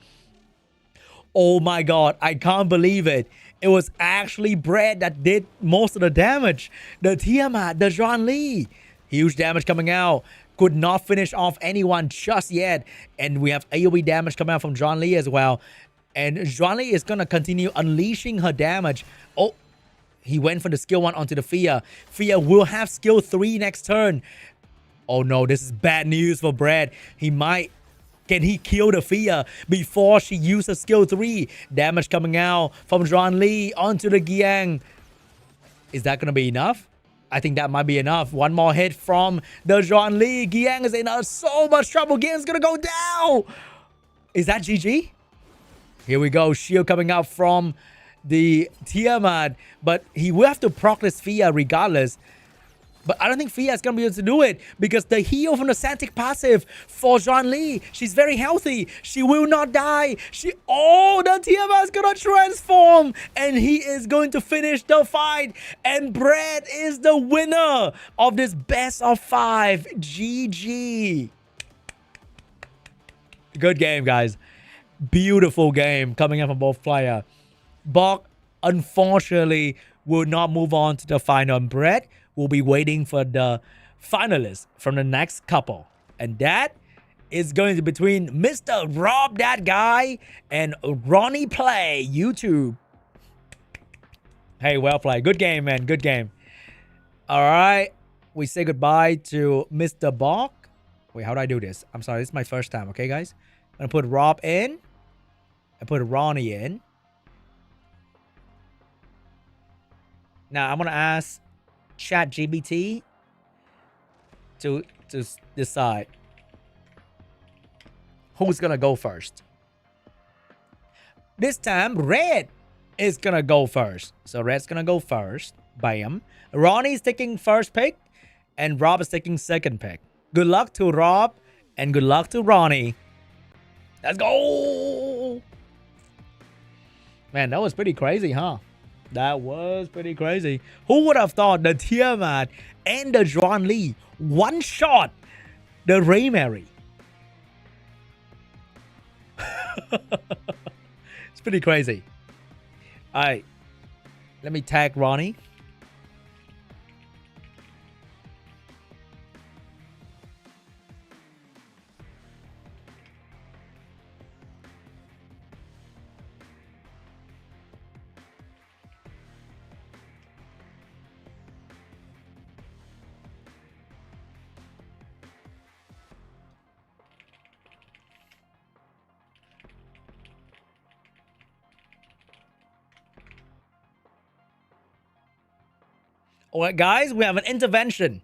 Oh my god, I can't believe it. It was actually Brad that did most of the damage. The Tiamat, the Ronnie. Huge damage coming out. Could not finish off anyone just yet. And we have AoE damage coming out from Ronnie as well. And Ronnie is going to continue unleashing her damage. Oh, he went for the skill 1 onto the Fia. Fia will have skill 3 next turn. Oh no, this is bad news for Brad. He might... Can he kill the Fia before she uses skill 3? Damage coming out from Ronnie onto the Giang. Is that going to be enough? I think that might be enough. One more hit from the Ronnie. Giang is in so much trouble. Giang's going to go down. Is that GG? Here we go. Shield coming out from the Tiamat. But he will have to proc this Fia regardless. But I don't think Fia is going to be able to do it. Because the heal from the Santic passive for Ronnie. She's very healthy. She will not die. Oh, the Tiamat is going to transform. And he is going to finish the fight. And Brad is the winner of this best of 5. GG. Good game, guys. Beautiful game coming up from both players. Bach, unfortunately, will not move on to the final. And Brad will be waiting for the finalists from the next couple. And that is going to be between Mr. Rob That Guy and Ronnie Play YouTube. Hey, well played. Good game, man. Good game. All right. We say goodbye to Mr. Bach. Wait, how do I do this? I'm sorry. This is my first time. Okay, guys? I'm going to put Rob in. I put Ronnie in. Now, I'm going to ask ChatGPT to decide who's going to go first. This time, Red is going to go first. So, Red's going to go first. Bam. Ronnie's taking first pick. And Rob is taking second pick. Good luck to Rob. And good luck to Ronnie. Let's go. Man, that was pretty crazy, huh? That was pretty crazy. Who would have thought the Tiamat and the Ronnie one shot the Raymary? It's pretty crazy. All right. Let me tag Ronnie. All right, guys, we have an intervention.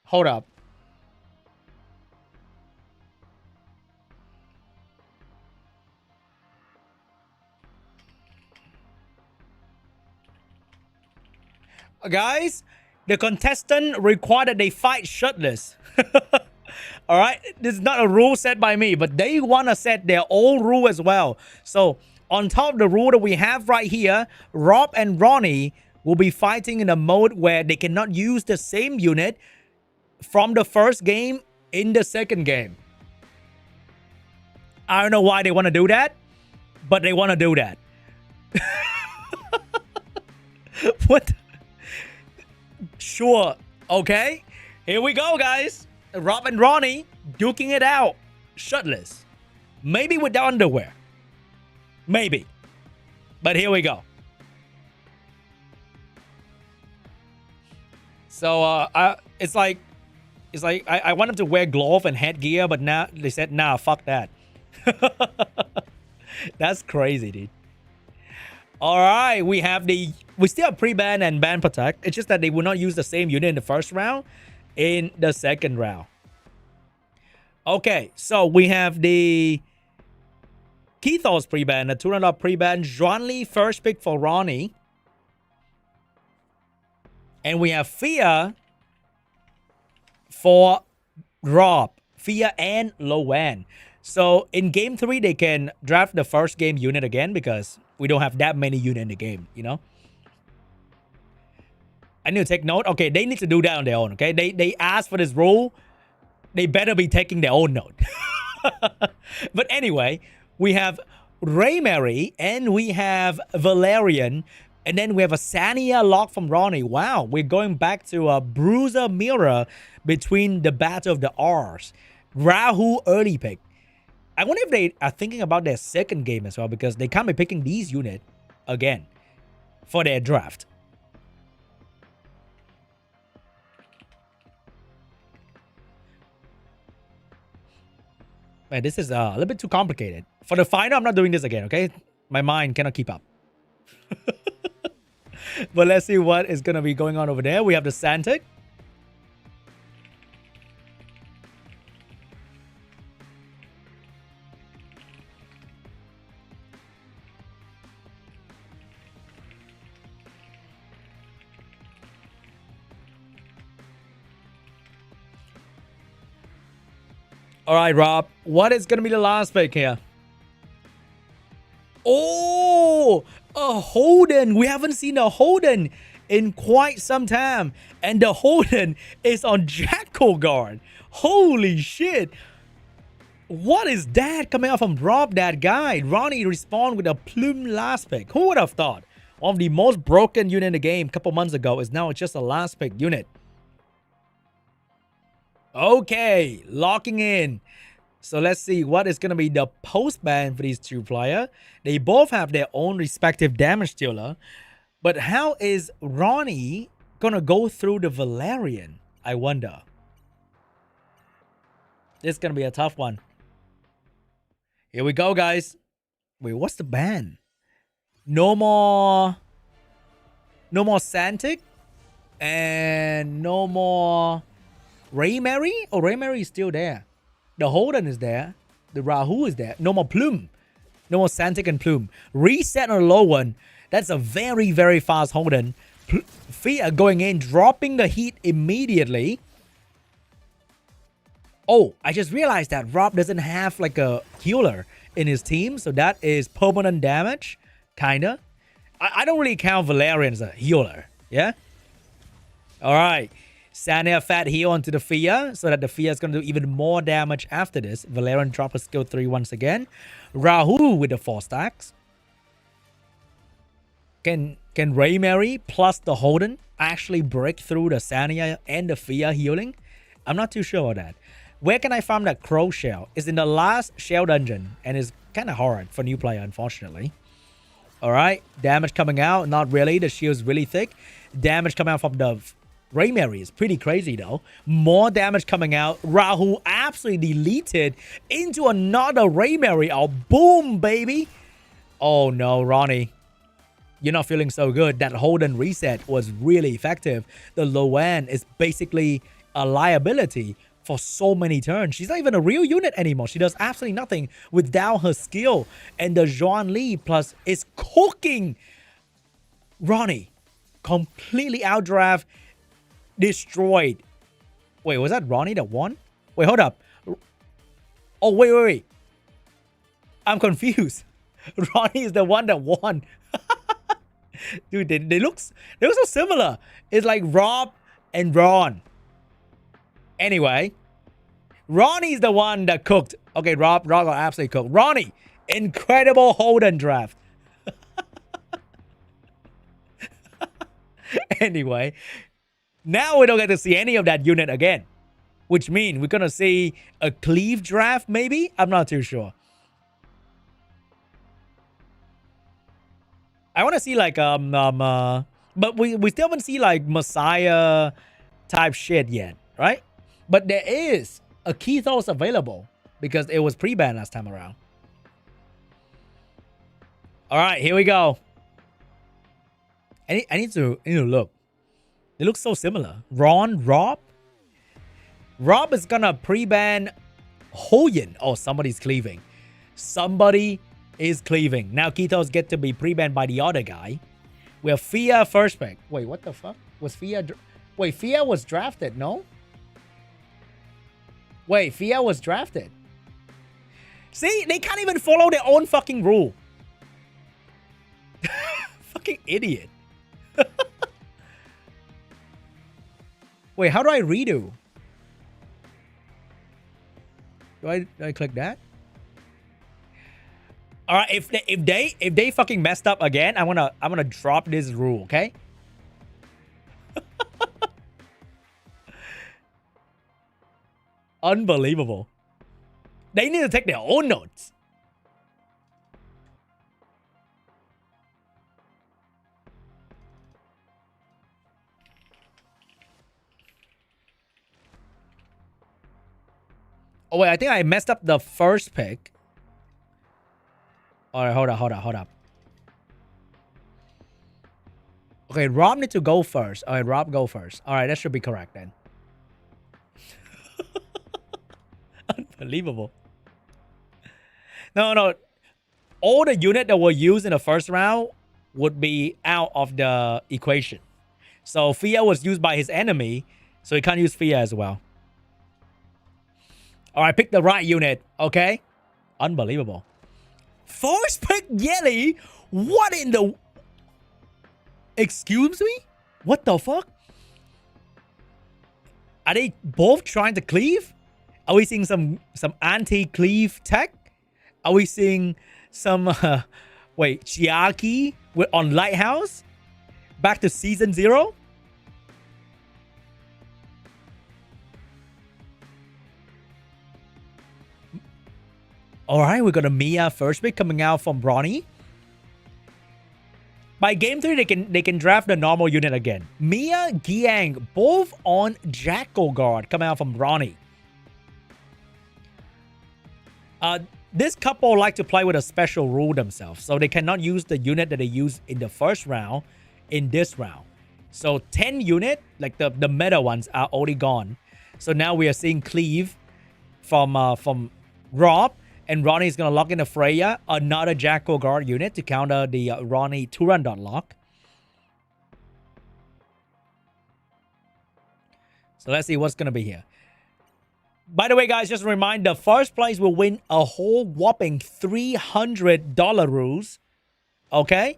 Hold up. Guys, the contestant required that they fight shirtless. All right, this is not a rule set by me, but they want to set their own rule as well. So on top of the rule that we have right here, Rob and Ronnie will be fighting in a mode where they cannot use the same unit from the first game in the second game. I don't know why they want to do that, but they want to do that. What? Sure. Okay. Here we go, guys. Rob and Ronnie duking it out. Shirtless. Maybe with the underwear. Maybe. But here we go. So, it's like I want them to wear glove and headgear, but now they said, nah, fuck that. That's crazy, dude. All right, we still have pre-ban and ban protect. It's just that they will not use the same unit in the first round, in the second round. Okay, so we have the Kethos pre-ban, the $200 pre-ban, Zhuanli first pick for Ronnie. And we have Fia for Rob. Fia and Loan. So in game 3, they can draft the first game unit again because we don't have that many units in the game, you know? I need to take note. Okay, they need to do that on their own, okay? They asked for this rule. They better be taking their own note. But anyway, we have Raymary and we have Valerian. And then we have a Sania lock from Ronnie. Wow, we're going back to a bruiser mirror between the battle of the R's. Rahu early pick. I wonder if they are thinking about their second game as well, because they can't be picking these units again for their draft. Man, this is a little bit too complicated. For the final, I'm not doing this again, okay? My mind cannot keep up. But let's see what is going to be going on over there. We have the Santic. All right, Rob. What is going to be the last pick here? Oh, a Holden. We haven't seen a Holden in quite some time. And the Holden is on Jackal Guard. Holy shit. What is that coming out from Rob, that guy? Ronnie respawned with a Plume last pick. Who would have thought? One of the most broken unit in the game a couple months ago is now just a last pick unit. Okay, locking in. So let's see what is going to be the post-ban for these two players. They both have their own respective damage dealer. But how is Ronnie going to go through the Valerian? I wonder. This is going to be a tough one. Here we go, guys. Wait, what's the ban? No more Santic. And no more Raymary. Oh, Raymary is still there. The Holden is there. The Rahu is there. No more Plume. No more Santic and Plume. Reset on a low one. That's a very, very fast Holden. Fia going in, dropping the heat immediately. Oh, I just realized that Rob doesn't have like a healer in his team. So that is permanent damage. Kinda. I don't really count Valerian as a healer. Yeah? Alright. Sania fat heal onto the Fia so that the Fia is going to do even more damage after this. Valerian drop a skill 3 once again. Rahu with the 4 stacks. Can Raymary plus the Holden actually break through the Sania and the Fia healing? I'm not too sure about that. Where can I farm that Crow Shell? It's in the last Shell dungeon and it's kind of hard for new player, unfortunately. Alright, damage coming out. Not really. The shield's really thick. Damage coming out from the Raymary is pretty crazy though. More damage coming out. Rahu absolutely deleted into another Raymary. Oh, boom, baby. Oh no, Ronnie. You're not feeling so good. That Holden reset was really effective. The Loan is basically a liability for so many turns. She's not even a real unit anymore. She does absolutely nothing without her skill. And the Zhuanli plus is cooking. Ronnie completely outdraft. Destroyed. Wait, was that Ronnie that won? Wait, hold up. Oh, wait. I'm confused. Ronnie is the one that won. Dude, they look so similar. It's like Rob and Ron. Anyway, Ronnie is the one that cooked. Okay, Rob got absolutely cooked. Ronnie, incredible Holden draft. Anyway, now we don't get to see any of that unit again, which means we're gonna see a Cleve draft, maybe? I'm not too sure. I want to see like but we still haven't seen like Messiah type shit yet, right? But there is a Kethos available because it was pre-banned last time around. All right, here we go. I need to look. They look so similar. Rob is gonna pre-ban Hoyen. Oh, somebody's cleaving. Somebody is cleaving. Now Kethos get to be pre-banned by the other guy. We have Fia first pick. Wait, what the fuck? Was Fia... Wait, Fia was drafted, no? Wait, Fia was drafted. See, they can't even follow their own fucking rule. Fucking idiot. Wait, how do I redo? Do I click that? All right, if they fucking messed up again, I'm gonna drop this rule, okay? Unbelievable. They need to take their own notes. Oh wait, I think I messed up the first pick. All right, hold up. Okay, Rob needs to go first. All right, Rob, go first. All right, that should be correct then. Unbelievable. No. All the unit that were used in the first round would be out of the equation. So Fia was used by his enemy, so he can't use Fia as well. All right, pick the right unit, okay? Unbelievable. First pick Yelly? What in the... Excuse me? What the fuck? Are they both trying to cleave? Are we seeing some anti-cleave tech? Are we seeing some... wait, Chiaki on Lighthouse? Back to Season 0? All right, we got a Mia first pick coming out from Ronnie. By game 3, they can draft the normal unit again. Mia, Giang, both on Jackal Guard coming out from Ronnie. This couple like to play with a special rule themselves, so they cannot use the unit that they used in the first round in this round. So 10 unit, like the meta ones, are already gone. So now we are seeing Cleave from Rob. And Ronnie is going to lock in a Freya, another Jackal Guard unit to counter the Ronnie Turan.lock. So let's see what's going to be here. By the way, guys, just a reminder, first place will win a whole whopping $300 rules. Okay?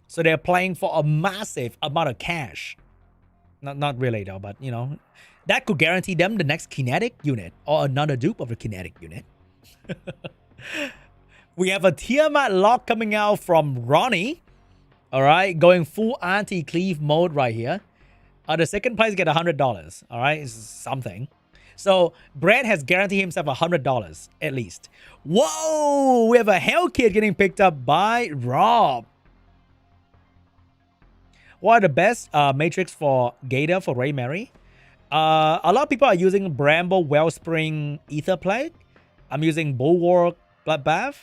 So they're playing for a massive amount of cash. Not really, though, but, you know, that could guarantee them the next kinetic unit or another dupe of the kinetic unit. We have a Tiamat lock coming out from Ronnie. All right, going full anti-cleave mode right here. The second place get $100. All right, it's something. So Brad has guaranteed himself $100 at least. Whoa, we have a Hell Kid getting picked up by Rob. What are the best matrix for Gator for Ray Mary? A lot of people are using Bramble, Wellspring, Ether Plague. I'm using Bulwark, Bloodbath.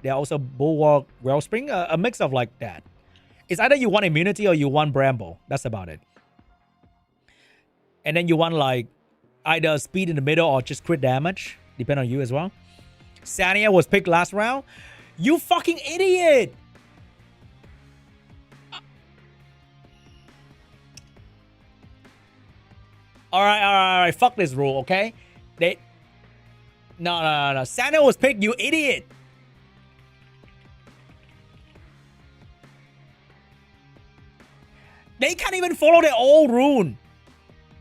They're also Bulwark, Wellspring. A mix of like that. It's either you want immunity or you want Bramble. That's about it. And then you want like either speed in the middle or just crit damage. Depend on you as well. Sania was picked last round. You fucking idiot! All right. Fuck this rule, okay? No. Santa was picked, you idiot. They can't even follow their old rule.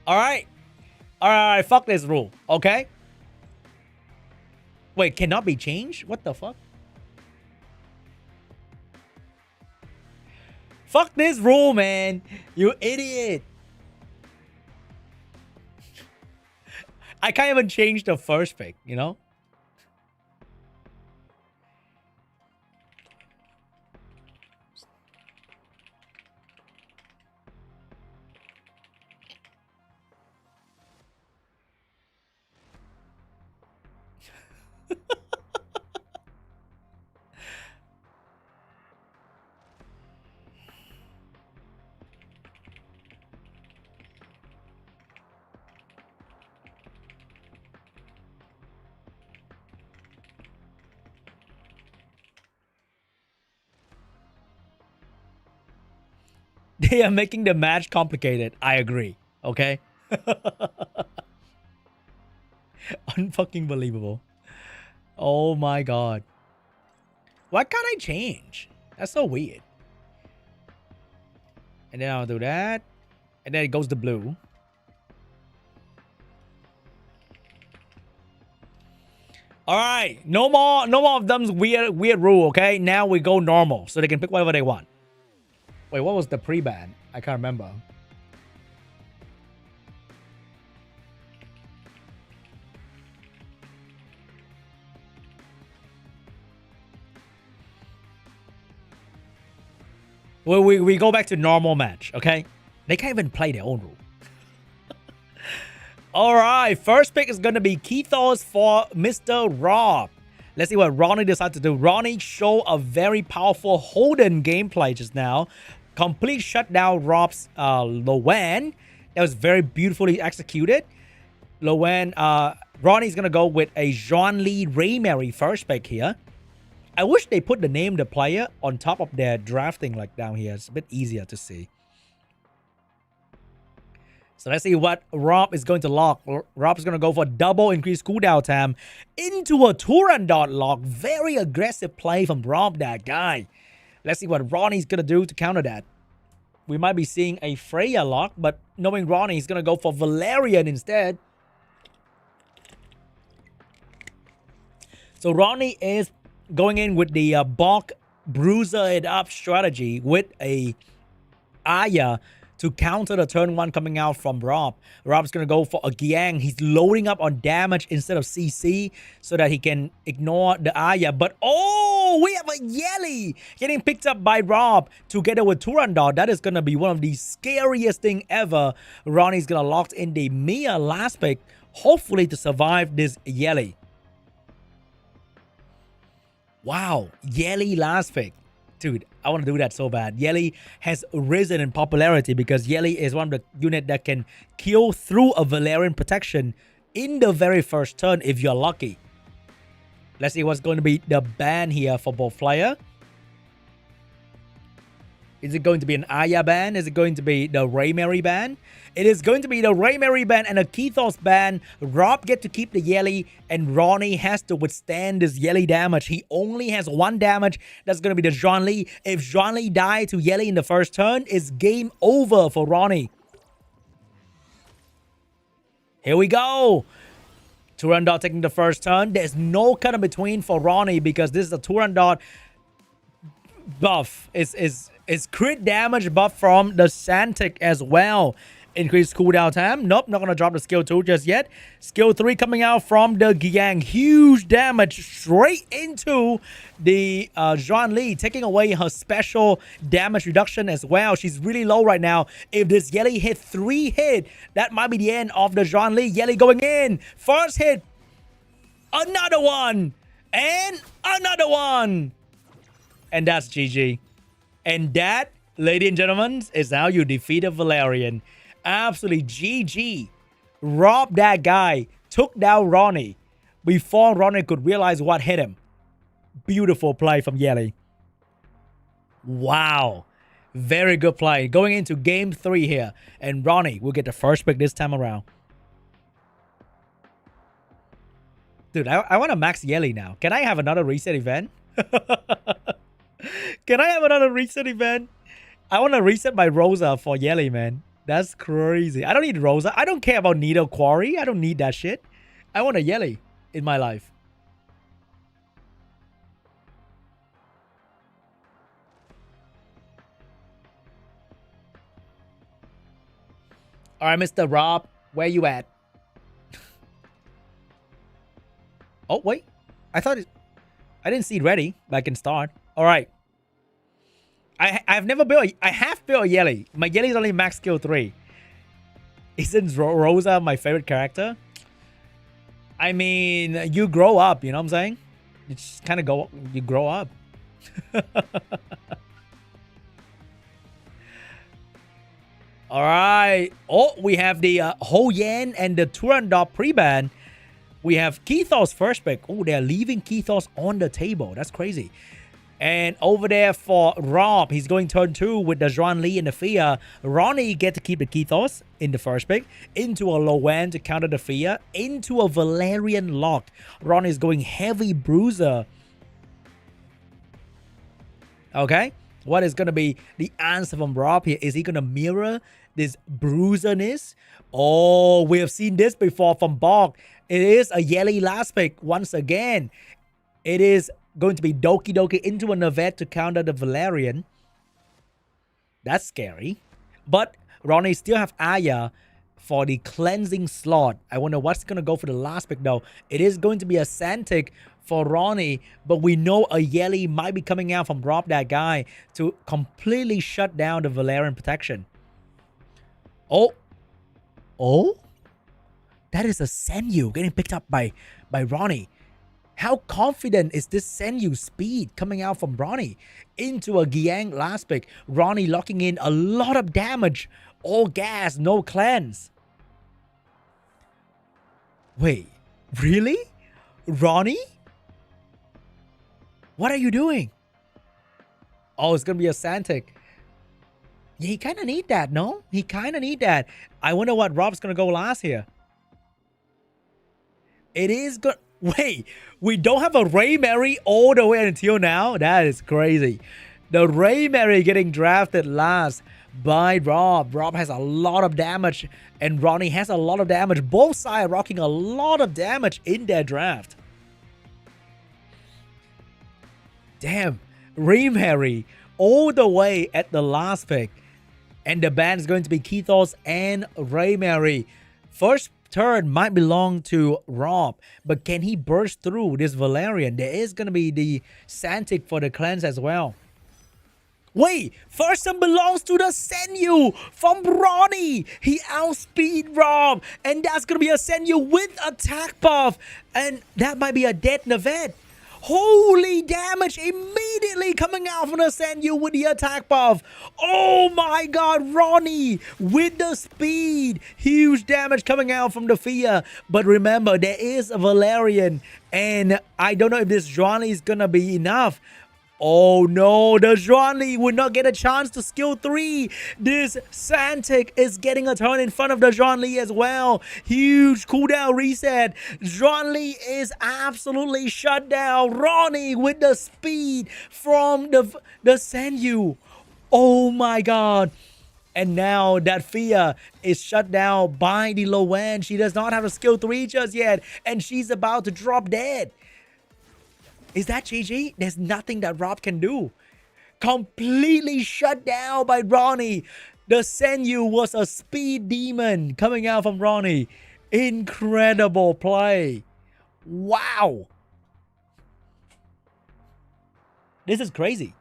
Alright. Alright, fuck this rule. Okay? Wait, cannot be changed? What the fuck? Fuck this rule, man. You idiot. I can't even change the first pick, you know? They are making the match complicated. I agree. Okay? Unfucking believable. Oh my god. Why can't I change? That's so weird. And then I'll do that. And then it goes to blue. Alright. No more of them's weird rule, okay? Now we go normal. So they can pick whatever they want. Wait, what was the pre-ban? I can't remember. Well, we go back to normal match, okay? They can't even play their own rule. Alright, first pick is going to be Kethos for Mr. Rob. Let's see what Ronnie decides to do. Ronnie showed a very powerful Holden gameplay just now. Complete shutdown Rob's Lowen. That was very beautifully executed. Lowen, Ronnie's going to go with a Jean-Lee Ray-Mary first pick here. I wish they put the name of the player on top of their drafting like down here. It's a bit easier to see. So let's see what Rob is going to lock. Rob's going to go for double increased cooldown time into a Turandot lock. Very aggressive play from Rob, that guy. Let's see what Ronnie's going to do to counter that. We might be seeing a Freya lock, but knowing Ronnie, he's going to go for Valerian instead. So Ronnie is going in with the Bach bruiser it up strategy with a Aya to counter the turn one coming out from Rob. Rob's going to go for a Giang. He's loading up on damage instead of CC so that he can ignore the Aya. But, oh, we have a Yelly getting picked up by Rob together with Turandot. That is going to be one of the scariest thing ever. Ronnie's going to lock in the Mia last pick, hopefully to survive this Yelly. Wow, Yelly last pick. Dude, I want to do that so bad. Yelly has risen in popularity because Yelly is one of the units that can kill through a Valerian protection in the very first turn if you're lucky. Let's see what's going to be the ban here for both player. Is it going to be an Aya ban? Is it going to be the Ray-Mary ban? It is going to be the Ray-Mary ban and a Kethos ban. Rob get to keep the Yelly and Ronnie has to withstand this Yelly damage. He only has one damage. That's going to be the Jean-Lee. If Jean-Lee dies to Yelly in the first turn, it's game over for Ronnie. Here we go. Turandot taking the first turn. There's no cut in between for Ronnie because this is a Turandot buff. It's crit damage buff from the Santic as well. Increased cooldown time. Nope, not going to drop the skill 2 just yet. Skill 3 coming out from the Giang. Huge damage straight into the Jean-Lee, taking away her special damage reduction as well. She's really low right now. If this Yelly hit 3 hit, that might be the end of the Jean-Lee. Yelly going in. First hit. Another one. And another one. And that's GG. And that, ladies and gentlemen, is how you defeat a Valerian. Absolutely GG. Rob that guy. Took down Ronnie before Ronnie could realize what hit him. Beautiful play from Yelly. Wow. Very good play. Going into game 3 here. And Ronnie will get the first pick this time around. Dude, I want to max Yelly now. Can I have another reset event? Can I have another reset event? I want to reset my Rosa for Yelly, man. That's crazy. I don't need Rosa. I don't care about Needle Quarry. I don't need that shit. I want a Yelly in my life. All right, Mr. Rob, where you at? Oh, wait. I didn't see ready, but I can start. All right. I've never built. I have built a Yelly. My Yelly is only max skill 3. Isn't Rosa my favorite character? I mean, you grow up. You know what I'm saying? You just kind of you grow up. All right. Oh, we have the Ho Yan and the Turandot pre-ban. We have Kethos first pick. Oh, they're leaving Kethos on the table. That's crazy. And over there for Rob, he's going turn 2 with the Zhuan Li and the Fia. Ronnie get to keep the Kethos in the first pick. Into a Lowen to counter the Fia. Into a Valerian lock. Ronnie is going heavy bruiser. Okay. What is going to be the answer from Rob here? Is he going to mirror this bruiserness? Oh, we have seen this before from Bach. It is a Yelly last pick once again. It is going to be Doki Doki into a Navet to counter the Valerian. That's scary. But Ronnie still have Aya for the cleansing slot. I wonder what's going to go for the last pick though. It is going to be a Santic for Ronnie, but we know a Yelly might be coming out from Rob that guy to completely shut down the Valerian protection. Oh. That is a Senyu getting picked up by Ronnie. How confident is this Senyu speed coming out from Ronnie? Into a Giang last pick. Ronnie locking in a lot of damage. All gas, no cleanse. Wait, really? Ronnie? What are you doing? Oh, it's going to be a Santic. Yeah, he kind of need that, no? He kind of need that. I wonder what Rob's going to go last here. It is good. Wait, we don't have a Ray Mary all the way until now? That is crazy. The Ray Mary getting drafted last by Rob. Rob has a lot of damage and Ronnie has a lot of damage. Both sides rocking a lot of damage in their draft. Damn, Ray Mary all the way at the last pick. And the ban is going to be Kethos and Ray Mary. First turn might belong to Rob, but can he burst through this Valerian? There is going to be the Santic for the cleanse as well. Wait, first one belongs to the Senyu from Ronnie. He outspeed Rob, and that's going to be a Senyu with attack buff, and that might be a dead Navet. Holy damage immediately coming out from the Senyu with the attack buff. Oh my god, Ronnie with the speed. Huge damage coming out from the Fia. But remember, there is a Valerian. And I don't know if this Zhuan Li is going to be enough. Oh no, the Zhuan Li will not get a chance to skill 3. This Santic is getting a turn in front of the Zhuan Li as well. Huge cooldown reset. Zhuan Li is absolutely shut down. Ronnie with the speed from the Senyu. Oh my god. And now that Fia is shut down by the Lowen. She does not have a skill 3 just yet. And she's about to drop dead. Is that GG? There's nothing that Rob can do. Completely shut down by Ronnie. The Senyu was a speed demon coming out from Ronnie. Incredible play. Wow. This is crazy.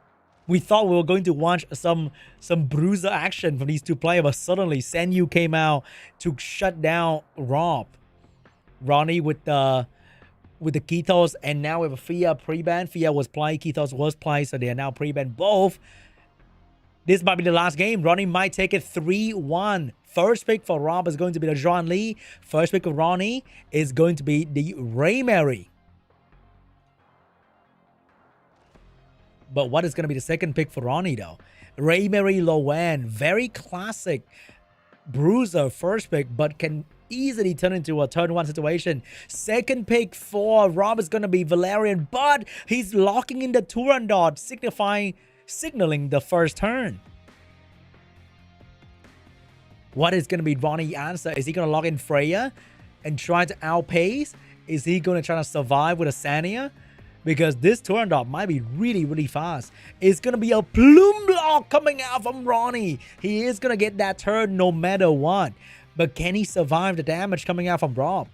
We thought we were going to watch some bruiser action from these two players, but suddenly Senyu came out to shut down Rob. Ronnie with the Kethos, and now we have a Fia pre-ban. Fia was played, Kethos was played, so they are now pre-ban both. This might be the last game. Ronnie might take it 3-1. First pick for Rob is going to be the Zhuan Li. First pick of Ronnie is going to be the Ray Mary. But what is going to be the second pick for Ronnie though? Ray Mary Lowen. Very classic bruiser first pick, but can easily turn into a turn 1 situation. Second pick for Rob is going to be Valerian, but he's locking in the Turandot, signaling the first turn. What is going to be Ronnie's answer? Is he going to lock in Freya and try to outpace? Is he going to try to survive with a Sania? Because this Turandot might be really, really fast. It's going to be a Plume block coming out from Ronnie. He is going to get that turn no matter what. But can he survive the damage coming out from Rob?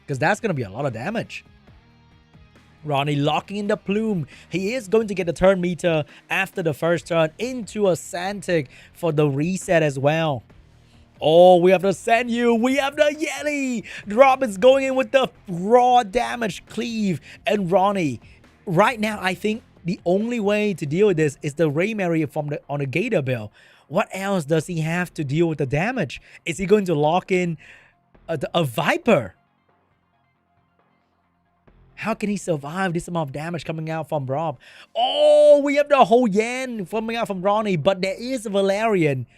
Because that's going to be a lot of damage. Ronnie locking in the Plume. He is going to get the turn meter after the first turn into a Santic for the reset as well. Oh, we have the Senyu. We have the Yeti. Rob is going in with the raw damage cleave. And Ronnie, right now, I think the only way to deal with this is the Raymary on the Gator Bill. What else does he have to deal with the damage? Is he going to lock in a Viper? How can he survive this amount of damage coming out from Rob? Oh, we have the Ho Yan coming out from Ronnie, but there is a Valerian.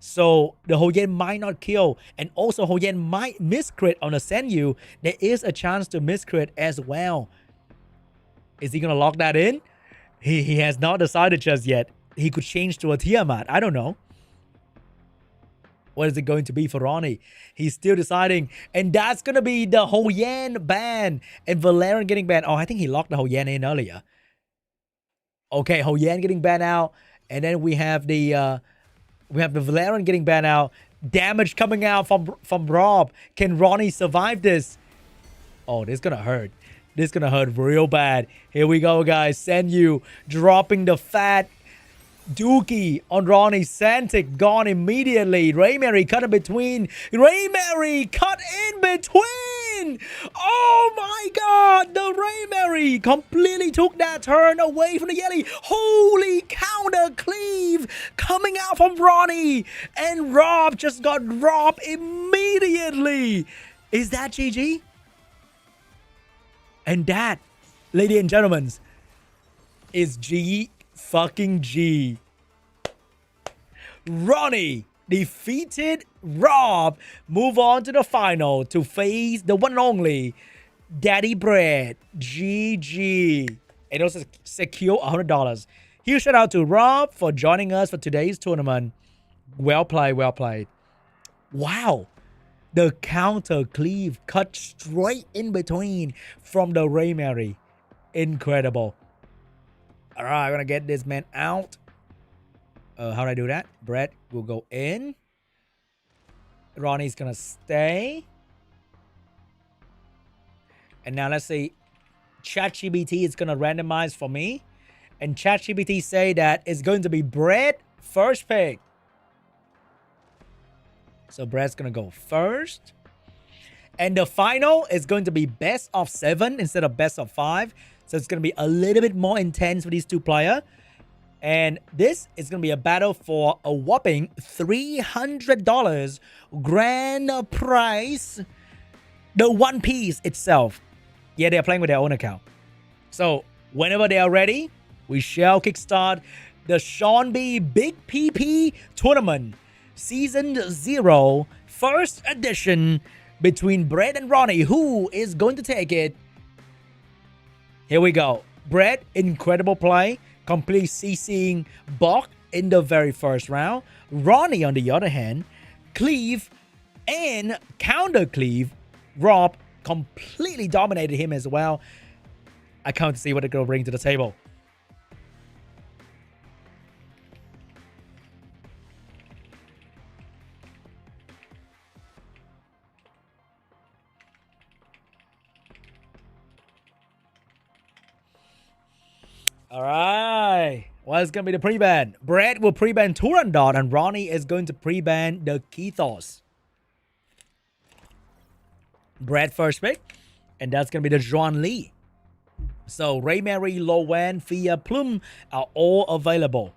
So the Ho Yan might not kill. And also Ho Yan might miscrit on a Senyu. There is a chance to miscrit as well. Is he going to lock that in? He has not decided just yet. He could change to a Tiamat. I don't know. What is it going to be for Ronnie? He's still deciding. And that's going to be the Ho Yan ban. And Valerian getting banned. Oh, I think he locked the Ho Yan in earlier. Okay, Ho Yan getting banned out. And then we have the Valerian getting banned out. Damage coming out from Rob. Can Ronnie survive this? Oh, this is going to hurt. This is going to hurt real bad. Here we go, guys. Senyu dropping the fat Dookie on Ronnie. Santic gone immediately. Raymary cut in between. Raymary cut in between. Oh my god. The Raymary completely took that turn away from the Yeti. Holy counter cleave coming out from Ronnie. And Rob just got dropped immediately. Is that GG? And that, ladies and gentlemen, is G fucking G. Ronnie defeated Rob. Move on to the final to face the one and only Daddy Bread. GG. And also secure $100. Huge shout out to Rob for joining us for today's tournament. Well played, well played. Wow. The counter cleave cut straight in between from the Raymary. Incredible. All right, I'm going to get this man out. How do I do that? Brett will go in. Ronnie's going to stay. And now let's see. ChatGPT is going to randomize for me. And ChatGPT say that it's going to be Brett first pick. So Brett's going to go first. And the final is going to be best of 7 instead of best of 5. So it's going to be a little bit more intense for these two players. And this is going to be a battle for a whopping $300 grand prize. The One Piece itself. Yeah, they're playing with their own account. So whenever they are ready, we shall kickstart the seanb Big PP Tournament. Season 0, first edition between Brett and Ronnie. Who is going to take it? Here we go. Brett, incredible play. Completely CCing Bach in the very first round. Ronnie, on the other hand, cleave and counter cleave. Rob completely dominated him as well. I can't see what they're going to bring to the table. All right. What is going to be the pre-ban? Brett will pre-ban Turandot and Ronnie is going to pre-ban the Kethos. Brett first pick. And that's going to be the Zhuan Li. So Raymary, Lowen, Fia, Plume are all available.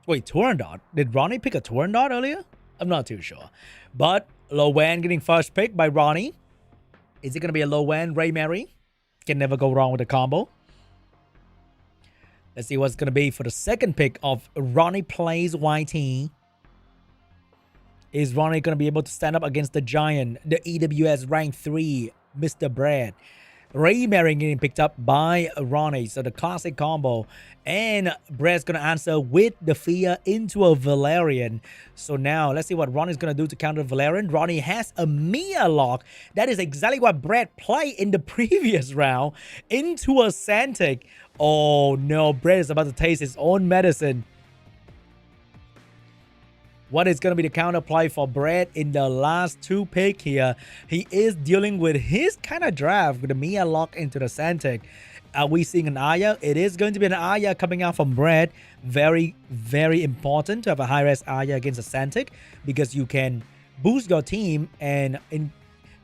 Wait, Turandot? Did Ronnie pick a Turandot earlier? I'm not too sure. But Lowen getting first pick by Ronnie. Is it going to be a Lowen, Raymary? Can never go wrong with a combo. Let's see what's going to be for the second pick of Ronnie Plays YT. Is Ronnie going to be able to stand up against the giant, the EWS rank 3, Mr. Brad? Ray Mary getting picked up by Ronnie. So the classic combo. And Brad's going to answer with the Fear into a Valerian. So now let's see what Ronnie's going to do to counter Valerian. Ronnie has a Mia lock. That is exactly what Brad played in the previous round into a Santic. Oh no, Brad is about to taste his own medicine. What is going to be the counter play for Brad in the last 2 pick here? He is dealing with his kind of draft with the Mia lock into the Santic. Are we seeing an Aya? It is going to be an Aya coming out from Brad. Very, very important to have a high-res Aya against a Santic because you can boost your team and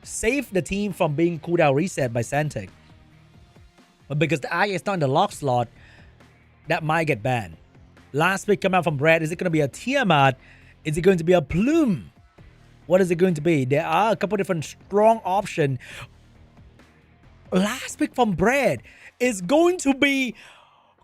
save the team from being cooldown reset by Santic. But because the Aya is not in the lock slot, that might get banned. Last pick coming out from Brad. Is it going to be a Tiamat? Is it going to be a Plume? What is it going to be? There are a couple different strong options. Last pick from Brad is going to be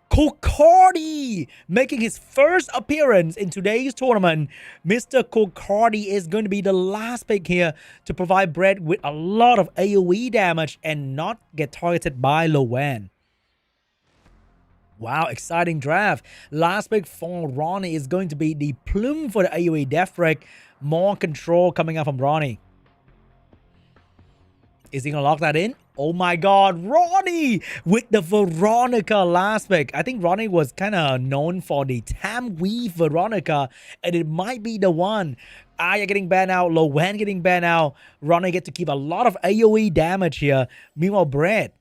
Kokardi, making his first appearance in today's tournament. Mr. Kokardi is going to be the last pick here to provide Brad with a lot of AoE damage and not get targeted by Lowan. Wow, exciting draft. Last pick for Ronnie is going to be the Plume for the AoE Death Break. More control coming out from Ronnie. Is he going to lock that in? Oh my god, Ronnie with the Veronica last pick. I think Ronnie was kind of known for the Tamweave Veronica, and it might be the one. Aya getting banned out, Lowan getting banned out. Ronnie get to keep a lot of AoE damage here. Meanwhile, Brad.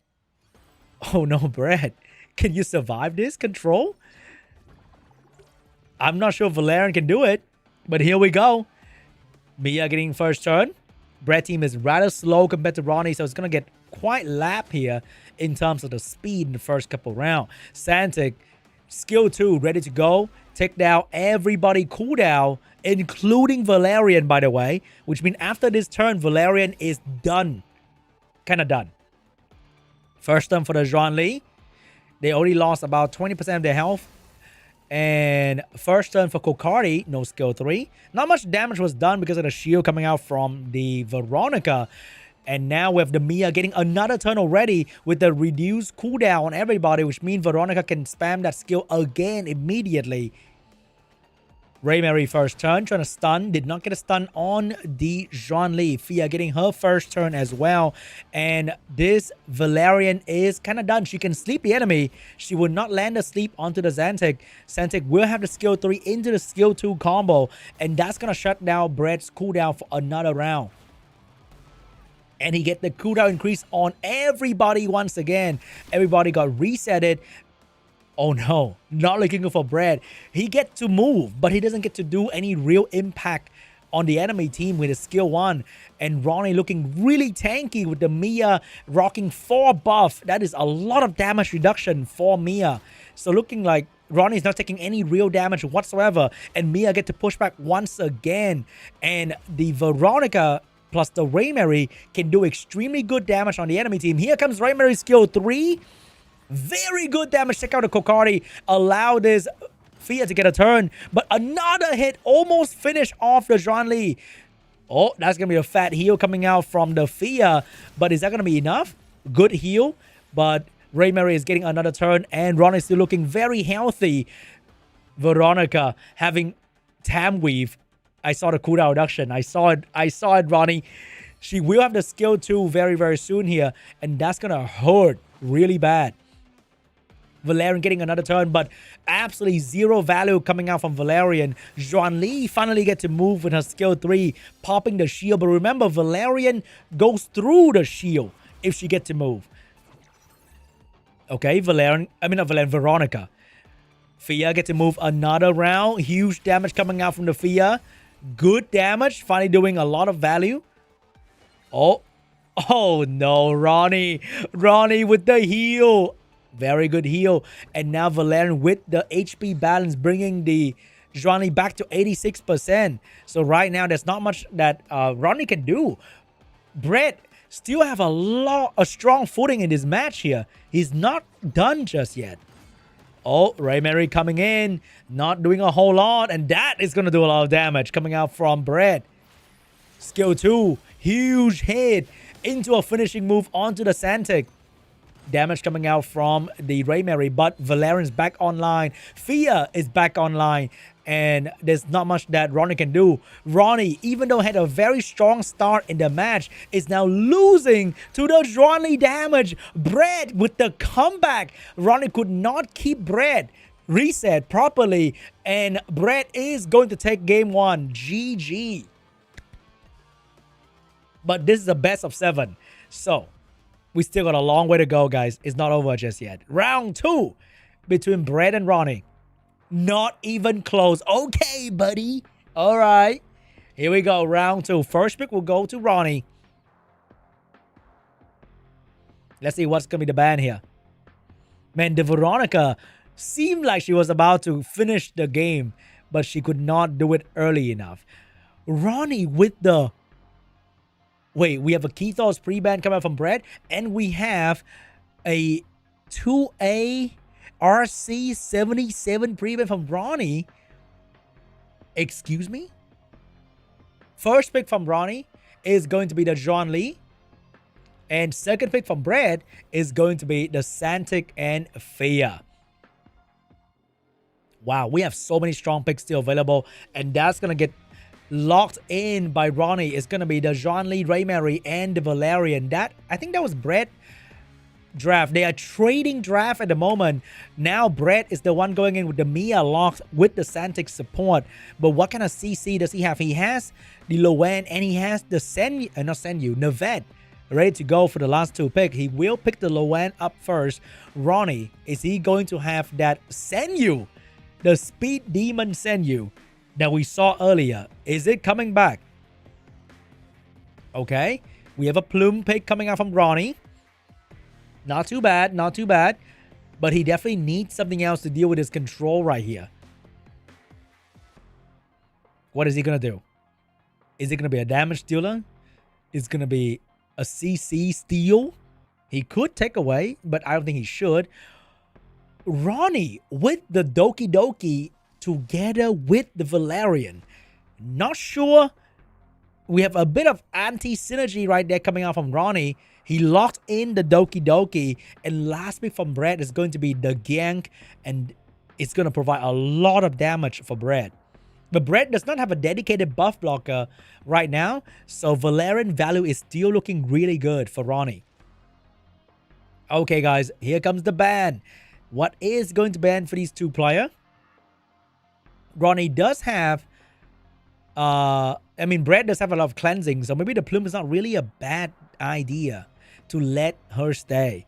Oh no, Brad. Can you survive this control? I'm not sure Valerian can do it, but here we go. Mia getting first turn. Brad team is rather slow compared to Ronnie, so it's going to get quite lap here in terms of the speed in the first couple rounds. Santic, skill 2, ready to go. Take down everybody cooldown, including Valerian, by the way, which means after this turn, Valerian is done. Kind of done. First turn for the Zhuangli. They already lost about 20% of their health. And first turn for Kokardi, no skill 3. Not much damage was done because of the shield coming out from the Veronica. And now we have the Mia getting another turn already with the reduced cooldown on everybody, which means Veronica can spam that skill again immediately. Ray Mary first turn, trying to stun. Did not get a stun on the Zhuangli. Fia getting her first turn as well. And this Valerian is kind of done. She can sleep the enemy. She will not land a sleep onto the Zantic. Zantic will have the skill 3 into the skill 2 combo. And that's going to shut down Brad's cooldown for another round. And he get the cooldown increase on everybody once again. Everybody got resetted. Oh no, not looking good for Brad. He gets to move, but he doesn't get to do any real impact on the enemy team with his skill 1. And Ronnie looking really tanky with the Mia rocking 4 buff. That is a lot of damage reduction for Mia. So looking like Ronnie's not taking any real damage whatsoever. And Mia get to push back once again. And the Veronica plus the Ray Mary can do extremely good damage on the enemy team. Here comes Ray Mary's skill 3. Very good damage. Check out the Kokardi. Allow this Fia to get a turn. But another hit almost finished off the Zhuangli. Oh, that's going to be a fat heal coming out from the Fia. But is that going to be enough? Good heal. But Ray Mary is getting another turn. And Ron is still looking very healthy. Veronica having Tamweave. I saw the cooldown reduction. I saw it, Ronnie. She will have the skill 2 very, very soon here. And that's going to hurt really bad. Valerian getting another turn, but absolutely zero value coming out from Valerian. Zhuangli finally get to move with her skill 3, popping the shield. But remember, Valerian goes through the shield if she gets to move. Okay, Veronica. Fia get to move another round. Huge damage coming out from the Fia. Good damage, finally doing a lot of value. Oh no, Ronnie with the heal. Very good heal. And now Valerian with the HP balance, bringing the Zhuangli back to 86%. So right now, there's not much that Ronnie can do. Brett still have a strong footing in this match here. He's not done just yet. Oh, Ray Mary coming in, not doing a whole lot. And that is going to do a lot of damage coming out from Brett. Skill 2. Huge hit into a finishing move onto the Santic. Damage coming out from the Raymary, but Valerian's back online. Fia is back online. And there's not much that Ronnie can do. Ronnie, even though had a very strong start in the match, is now losing to the Ronnie damage. Brett with the comeback. Ronnie could not keep Brett reset properly. And Brett is going to take game 1. GG. But this is the best of 7. So, we still got a long way to go, guys. It's not over just yet. Round 2 between Brett and Ronnie. Not even close. Okay, buddy. All right. Here we go. Round 2. First pick will go to Ronnie. Let's see what's going to be the ban here. Man, the Veronica seemed like she was about to finish the game, but she could not do it early enough. Ronnie with the... Wait, we have a Kethos pre-ban coming out from Brett, and we have a 2A... RC77 pre-ban from Ronnie. Excuse me? First pick from Ronnie is going to be the John Lee. And second pick from Brad is going to be the Santic and Fia. Wow, we have so many strong picks still available. And that's going to get locked in by Ronnie. It's going to be the John Lee, Raymary, and the Valerian. I think that was Brad draft. They are trading draft at the moment. Now Brett is the one going in with the Mia locked with the Santic support. But what kind of CC does he have? He has the Lowen and he has the Nevet ready to go for the last 2 pick. He will pick the Lowen up first. Ronnie, is he going to have that Senyu? The Speed Demon Senyu that we saw earlier. Is it coming back? Okay. We have a Plume pick coming out from Ronnie. Not too bad, not too bad. But he definitely needs something else to deal with his control right here. What is he going to do? Is it going to be a damage dealer? Is it going to be a CC steal? He could take away, but I don't think he should. Ronnie with the Doki Doki together with the Valerian. Not sure. We have a bit of anti-synergy right there coming out from Ronnie. He locked in the Doki Doki. And last pick from Brett is going to be the Gank. And it's going to provide a lot of damage for Brett. But Brett does not have a dedicated buff blocker right now. So Valerian value is still looking really good for Ronnie. Okay, guys. Here comes the ban. What is going to ban for these 2 players? Ronnie does have... Brett does have a lot of cleansing. So maybe the Plume is not really a bad idea to let her stay.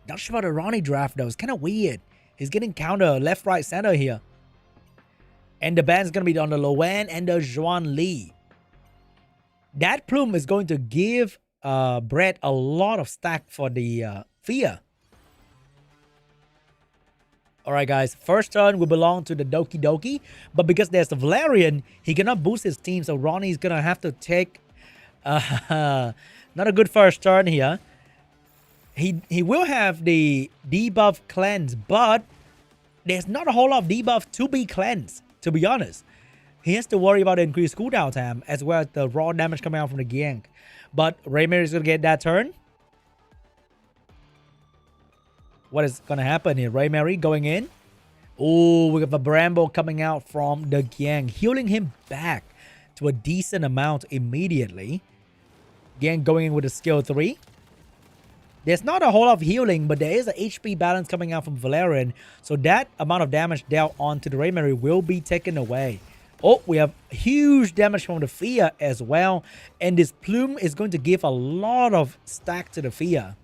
Not sure about the Ronnie draft though. It's kind of weird. He's getting counter left, right, center here. And the ban's going to be on the Lowen and the Juan Lee. That Plume is going to give Brett a lot of stack for the Fia. Alright guys, first turn will belong to the Doki Doki. But because there's the Valerian, he cannot boost his team. So Ronnie's going to have to take... not a good first turn here. He will have the debuff cleanse, but there's not a whole lot of debuff to be cleansed, to be honest. He has to worry about the increased cooldown time as well as the raw damage coming out from the gank. But Raymary is going to get that turn. What is going to happen here? Raymary going in. Oh, we have a Bramble coming out from the gang, healing him back to a decent amount immediately. Gang going in with a skill 3. There's not a whole lot of healing, but there is an HP balance coming out from Valerian. So that amount of damage dealt onto the Raymary will be taken away. Oh, we have huge damage from the Fia as well. And this Plume is going to give a lot of stack to the Fia.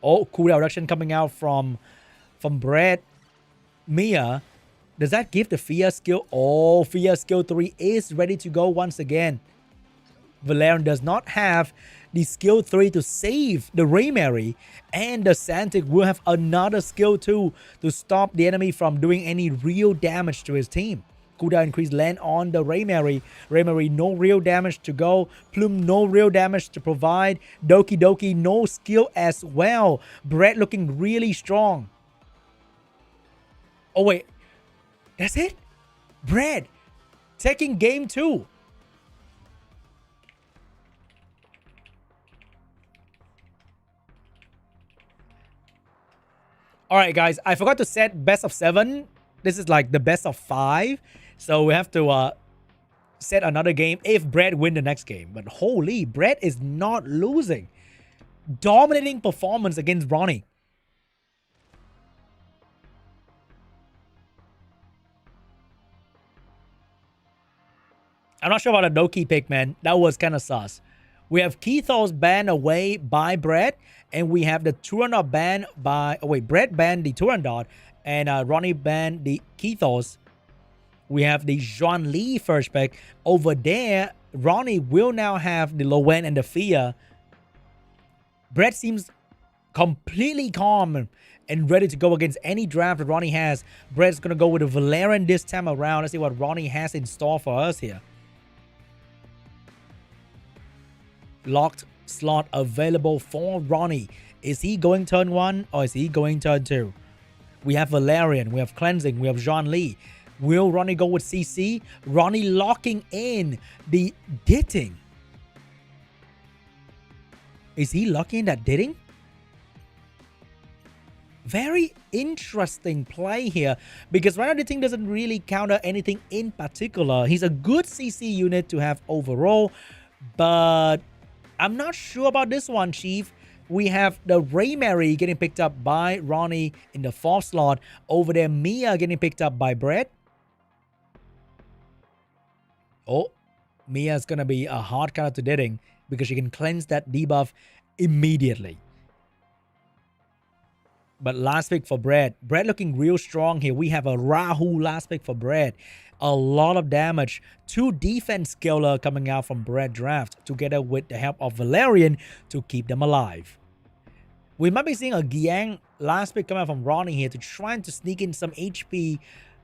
Oh, cooldown reduction coming out from Brett. Mia. Does that give the Fia skill? Oh, Fia skill 3 is ready to go once again. Valerian does not have the skill 3 to save the Raymary. And the Santic will have another skill 2 to stop the enemy from doing any real damage to his team. Cooldown increase land on the Raymary. Raymary, no real damage to go. Plume, no real damage to provide. Doki Doki, no skill as well. Brett looking really strong. Oh, wait. That's it? Brett taking game 2. All right, guys. I forgot to set best of 7. This is like the best of 5. So we have to set another game if Brett win the next game. But holy, Brett is not losing. Dominating performance against Ronnie. I'm not sure about a no-key pick, man. That was kind of sus. We have Keithos banned away by Brett, and we have the Turandot banned by... Oh, wait. Brett banned the Turandot, and Ronnie banned the Keithos. We have the Zhuan Li first pick. Over there, Ronnie will now have the Lowen and the Fia. Brett seems completely calm and ready to go against any draft that Ronnie has. Brett's going to go with a Valerian this time around. Let's see what Ronnie has in store for us here. Locked slot available for Ronnie. Is he going turn 1 or is he going turn 2? We have Valerian, we have Cleansing, we have Zhuan Li. Will Ronnie go with CC? Ronnie locking in the Ditting. Is he locking in that Ditting? Very interesting play here because right now Ditting doesn't really counter anything in particular. He's a good CC unit to have overall, but I'm not sure about this one, Chief. We have the Raymary getting picked up by Ronnie in the 4th slot. Over there, Mia getting picked up by Brett. Oh, Mia's going to be a hard counter to Ditting because she can cleanse that debuff immediately. But last pick for Brett. Brett looking real strong here. We have a Rahu last pick for Brett. A lot of damage. 2 defense skiller coming out from Brett draft together with the help of Valerian to keep them alive. We might be seeing a Giang last pick coming out from Ronnie here to try to sneak in some HP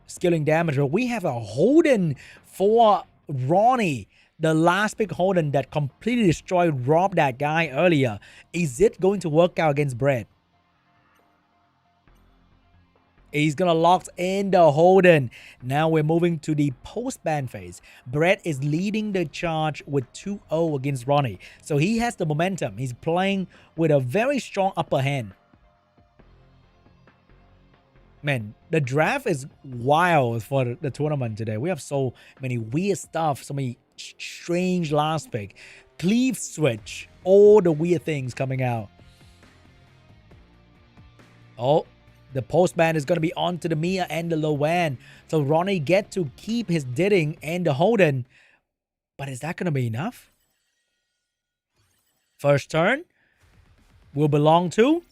skilling damage. But we have a Holden for Ronnie. The last pick Holden that completely destroyed, robbed that guy earlier. Is it going to work out against Brett? He's going to lock in the Holden. Now we're moving to the post-ban phase. Brett is leading the charge with 2-0 against Ronnie. So he has the momentum. He's playing with a very strong upper hand. Man, the draft is wild for the tournament today. We have so many weird stuff, so many strange last pick. Cleave switch, all the weird things coming out. Oh. The post-ban is going to be on to the Mia and the Lowen. So Ronnie get to keep his Ditting and the Holden. But is that going to be enough? First turn will belong to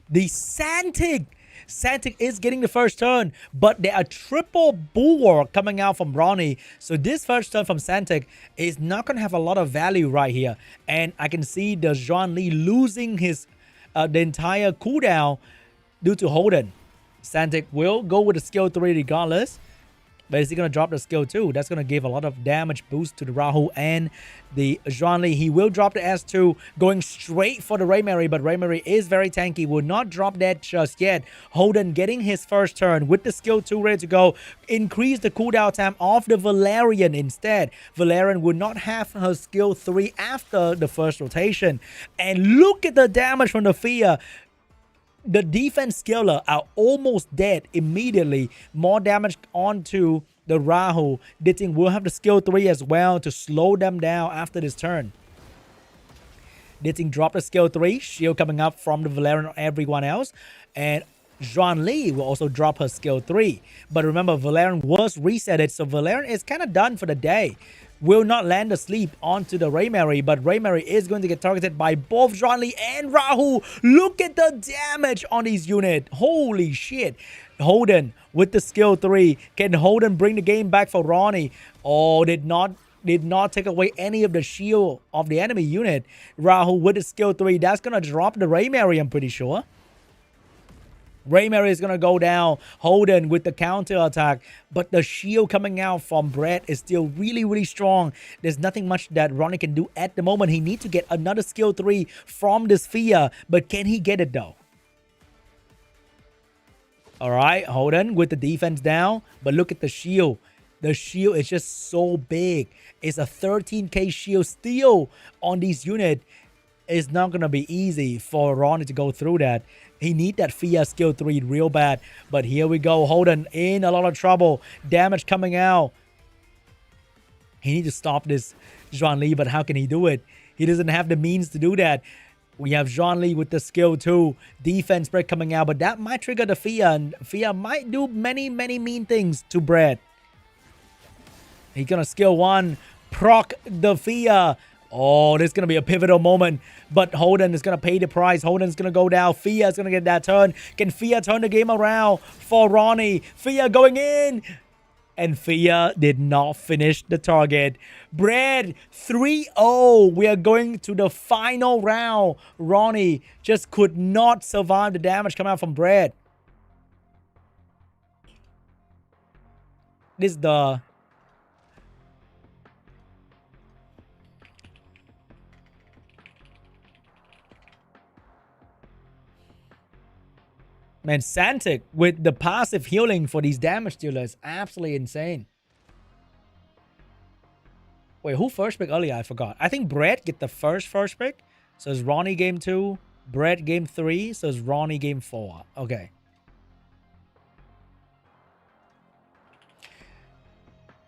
the Santic. Santic is getting the first turn. But there are triple Bulwark coming out from Ronnie. So this first turn from Santic is not going to have a lot of value right here. And I can see the Zhuan Li losing his the entire cooldown due to Holden. Santic will go with the skill 3 regardless. But is he going to drop the skill 2? That's going to give a lot of damage boost to the Rahu and the Zhuan Li. He will drop the S2 going straight for the Raymary. But Raymary is very tanky. Will not drop that just yet. Holden getting his first turn with the skill 2 ready to go. Increase the cooldown time of the Valerian instead. Valerian would not have her skill 3 after the first rotation. And look at the damage from the Fia. The defense skiller are almost dead immediately. More damage onto the Rahu. Ditting will have the skill 3 as well to slow them down after this turn. Ditting dropped the skill 3. Shield coming up from the Valerian on everyone else. And Zhuan Li will also drop her skill 3. But remember, Valerian was resetted. So Valerian is kind of done for the day. Will not land asleep onto the Raymary, but Raymary is going to get targeted by both Zhuan Li and Rahu. Look at the damage on these units. Holy shit. Holden with the skill 3. Can Holden bring the game back for Ronnie? Oh, did not take away any of the shield of the enemy unit. Rahu with the skill 3. That's going to drop the Raymary, I'm pretty sure. Raymary is going to go down. Holden with the counter attack. But the shield coming out from Brett is still really, really strong. There's nothing much that Ronnie can do at the moment. He needs to get another skill 3 from this Fia. But can he get it though? Alright, Holden with the defense down. But look at the shield. The shield is just so big. It's a 13k shield still on these units. It's not going to be easy for Ronnie to go through that. He need that Fia skill 3 real bad. But here we go. Holden in a lot of trouble. Damage coming out. He needs to stop this Zhuan Li, but how can he do it? He doesn't have the means to do that. We have Zhuan Li with the skill 2. Defense spread coming out, but that might trigger the Fia. And Fia might do many, many mean things to Brett. He's going to skill 1. Proc the Fia. Oh, this is going to be a pivotal moment. But Holden is going to pay the price. Holden's going to go down. Fia is going to get that turn. Can Fia turn the game around for Ronnie? Fia going in. And Fia did not finish the target. Brett, 3-0. We are going to the final round. Ronnie just could not survive the damage coming out from Brett. This is the... Man, Santic with the passive healing for these damage dealers. Absolutely insane. Wait, who first pick earlier? I forgot. I think Brett get the first pick. So it's Ronnie game 2. Brett game 3. So it's Ronnie game 4. Okay.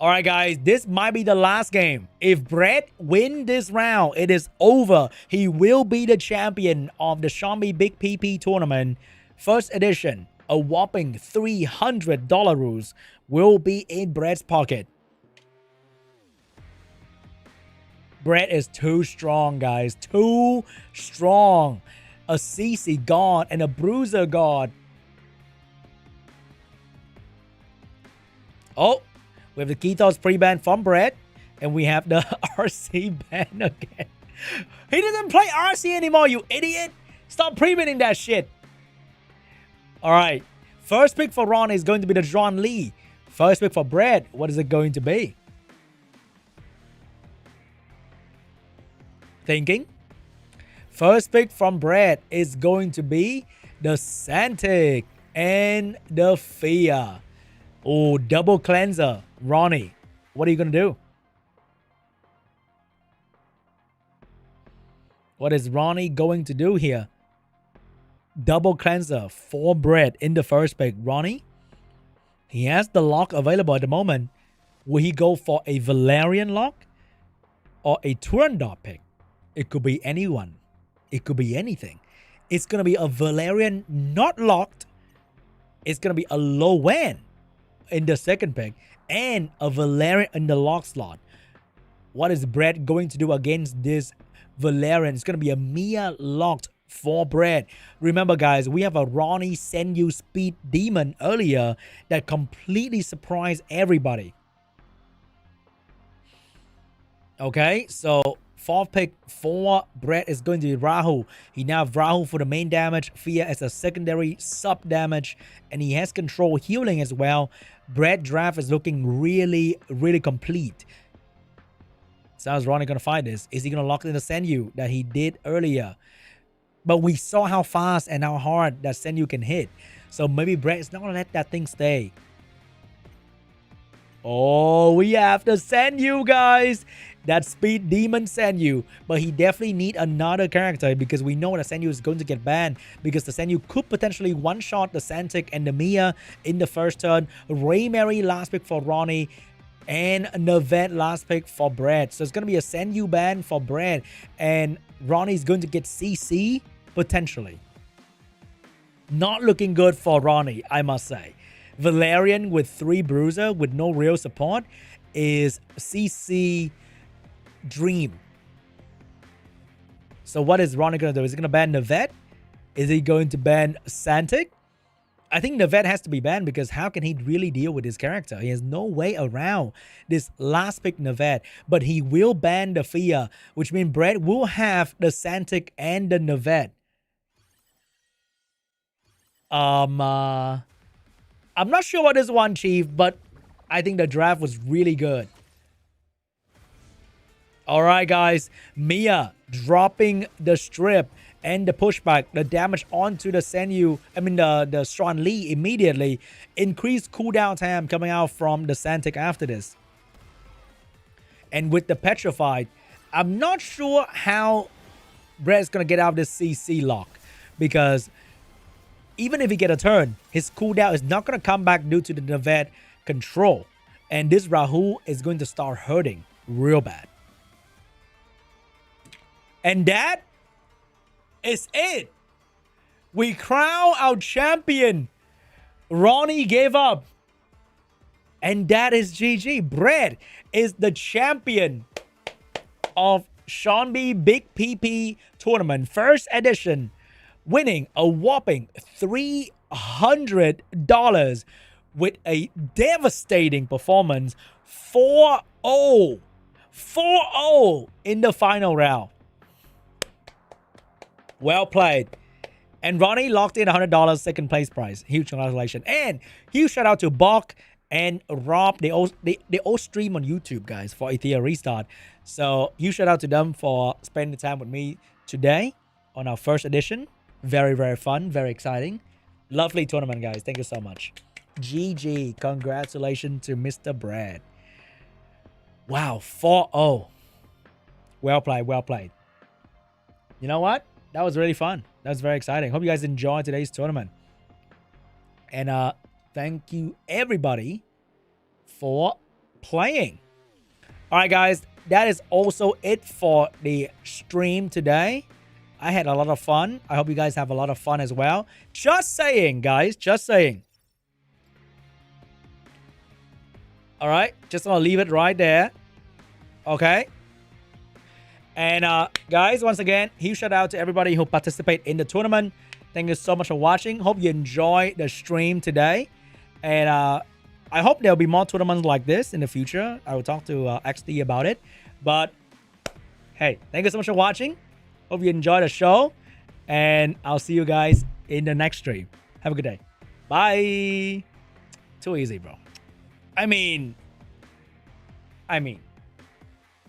Alright guys, this might be the last game. If Brett win this round, it is over. He will be the champion of the seanb Big PP tournament. First edition, a whopping $300 rules will be in Brett's pocket. Brett is too strong, guys. Too strong. A CC god and a bruiser god. Oh, we have the Keto's pre-ban from Brett. And we have the RC ban again. He doesn't play RC anymore, you idiot. Stop pre-banning that shit. All right, first pick for Ron is going to be the Zhuan Li. First pick for Brett, what is it going to be? Thinking. First pick from Brett is going to be the Santic and the Fia. Oh, double cleanser. Ronnie, what are you going to do? What is Ronnie going to do here? Double cleanser for Brett in the first pick. Ronnie, he has the lock available at the moment. Will he go for a Valerian lock or a Turandot pick? It could be anyone. It could be anything. It's going to be a Valerian not locked. It's going to be a Lowen in the second pick and a Valerian in the lock slot. What is Brett going to do against this Valerian? It's going to be a Mia locked for Brett. Remember guys, we have a Ronnie send you speed demon earlier that completely surprised everybody. Okay, so fourth pick for Brett is going to be Rahu. He now have Rahu for the main damage, Fia as a secondary sub damage, and he has control healing as well. Brett draft is looking really, really complete. So how's Ronnie gonna fight this? Is he gonna lock in the send you that he did earlier? But we saw how fast and how hard that Senyu can hit. So maybe Brett is not going to let that thing stay. Oh, we have the Senyu, guys. That speed demon Senyu. But he definitely need another character because we know that Senyu is going to get banned. Because the Senyu could potentially one-shot the Santic and the Mia in the first turn. Ray Mary last pick for Ronnie. And Nevette last pick for Brett. So it's going to be a Senyu ban for Brett. And Ronnie's going to get CC potentially. Not looking good for Ronnie, I must say. Valerian with 3 bruiser with no real support is CC dream. So what is Ronnie going to do? Is he going to ban Nevette? Is he going to ban Santic? I think Nevette has to be banned because how can he really deal with his character? He has no way around this last pick Nevette. But he will ban the Fia, which means Brett will have the Santic and the Nevette. I'm not sure about this one, Chief, but I think the draft was really good. All right, guys. Mia dropping the strip and the pushback, the damage onto the Senyu, the Zhuan Li immediately. Increased cooldown time coming out from the Santic after this. And with the Petrified, I'm not sure how Brett's going to get out of this CC lock. Because even if he get a turn, his cooldown is not going to come back due to the Navet control. And this Rahul is going to start hurting real bad. And that is it. We crown our champion. Ronnie gave up. And that is GG. Brett is the champion of seanb Big PP Tournament, first edition, winning a whopping $300 with a devastating performance. 4-0. 4-0 in the final round. Well played. And Ronnie locked in $100 second place prize. Huge congratulations. And huge shout out to Bach and Rob. They all stream on YouTube, guys, for Athea Restart. So huge shout out to them for spending time with me today on our first edition. Very, very fun. Very exciting. Lovely tournament, guys. Thank you so much. GG. Congratulations to Mr. Brad. Wow. 4-0. Well played. Well played. You know what? That was really fun. That was very exciting. Hope you guys enjoyed today's tournament. And thank you, everybody, for playing. All right, guys. That is also it for the stream today. I had a lot of fun. I hope you guys have a lot of fun as well. Just saying, guys. Just saying. All right. Just going to leave it right there. Okay. And guys, once again, huge shout out to everybody who participate in the tournament. Thank you so much for watching. Hope you enjoy the stream today. And I hope there'll be more tournaments like this in the future. I will talk to XD about it. But hey, thank you so much for watching. Hope you enjoy the show. And I'll see you guys in the next stream. Have a good day. Bye. Too easy, bro. I mean.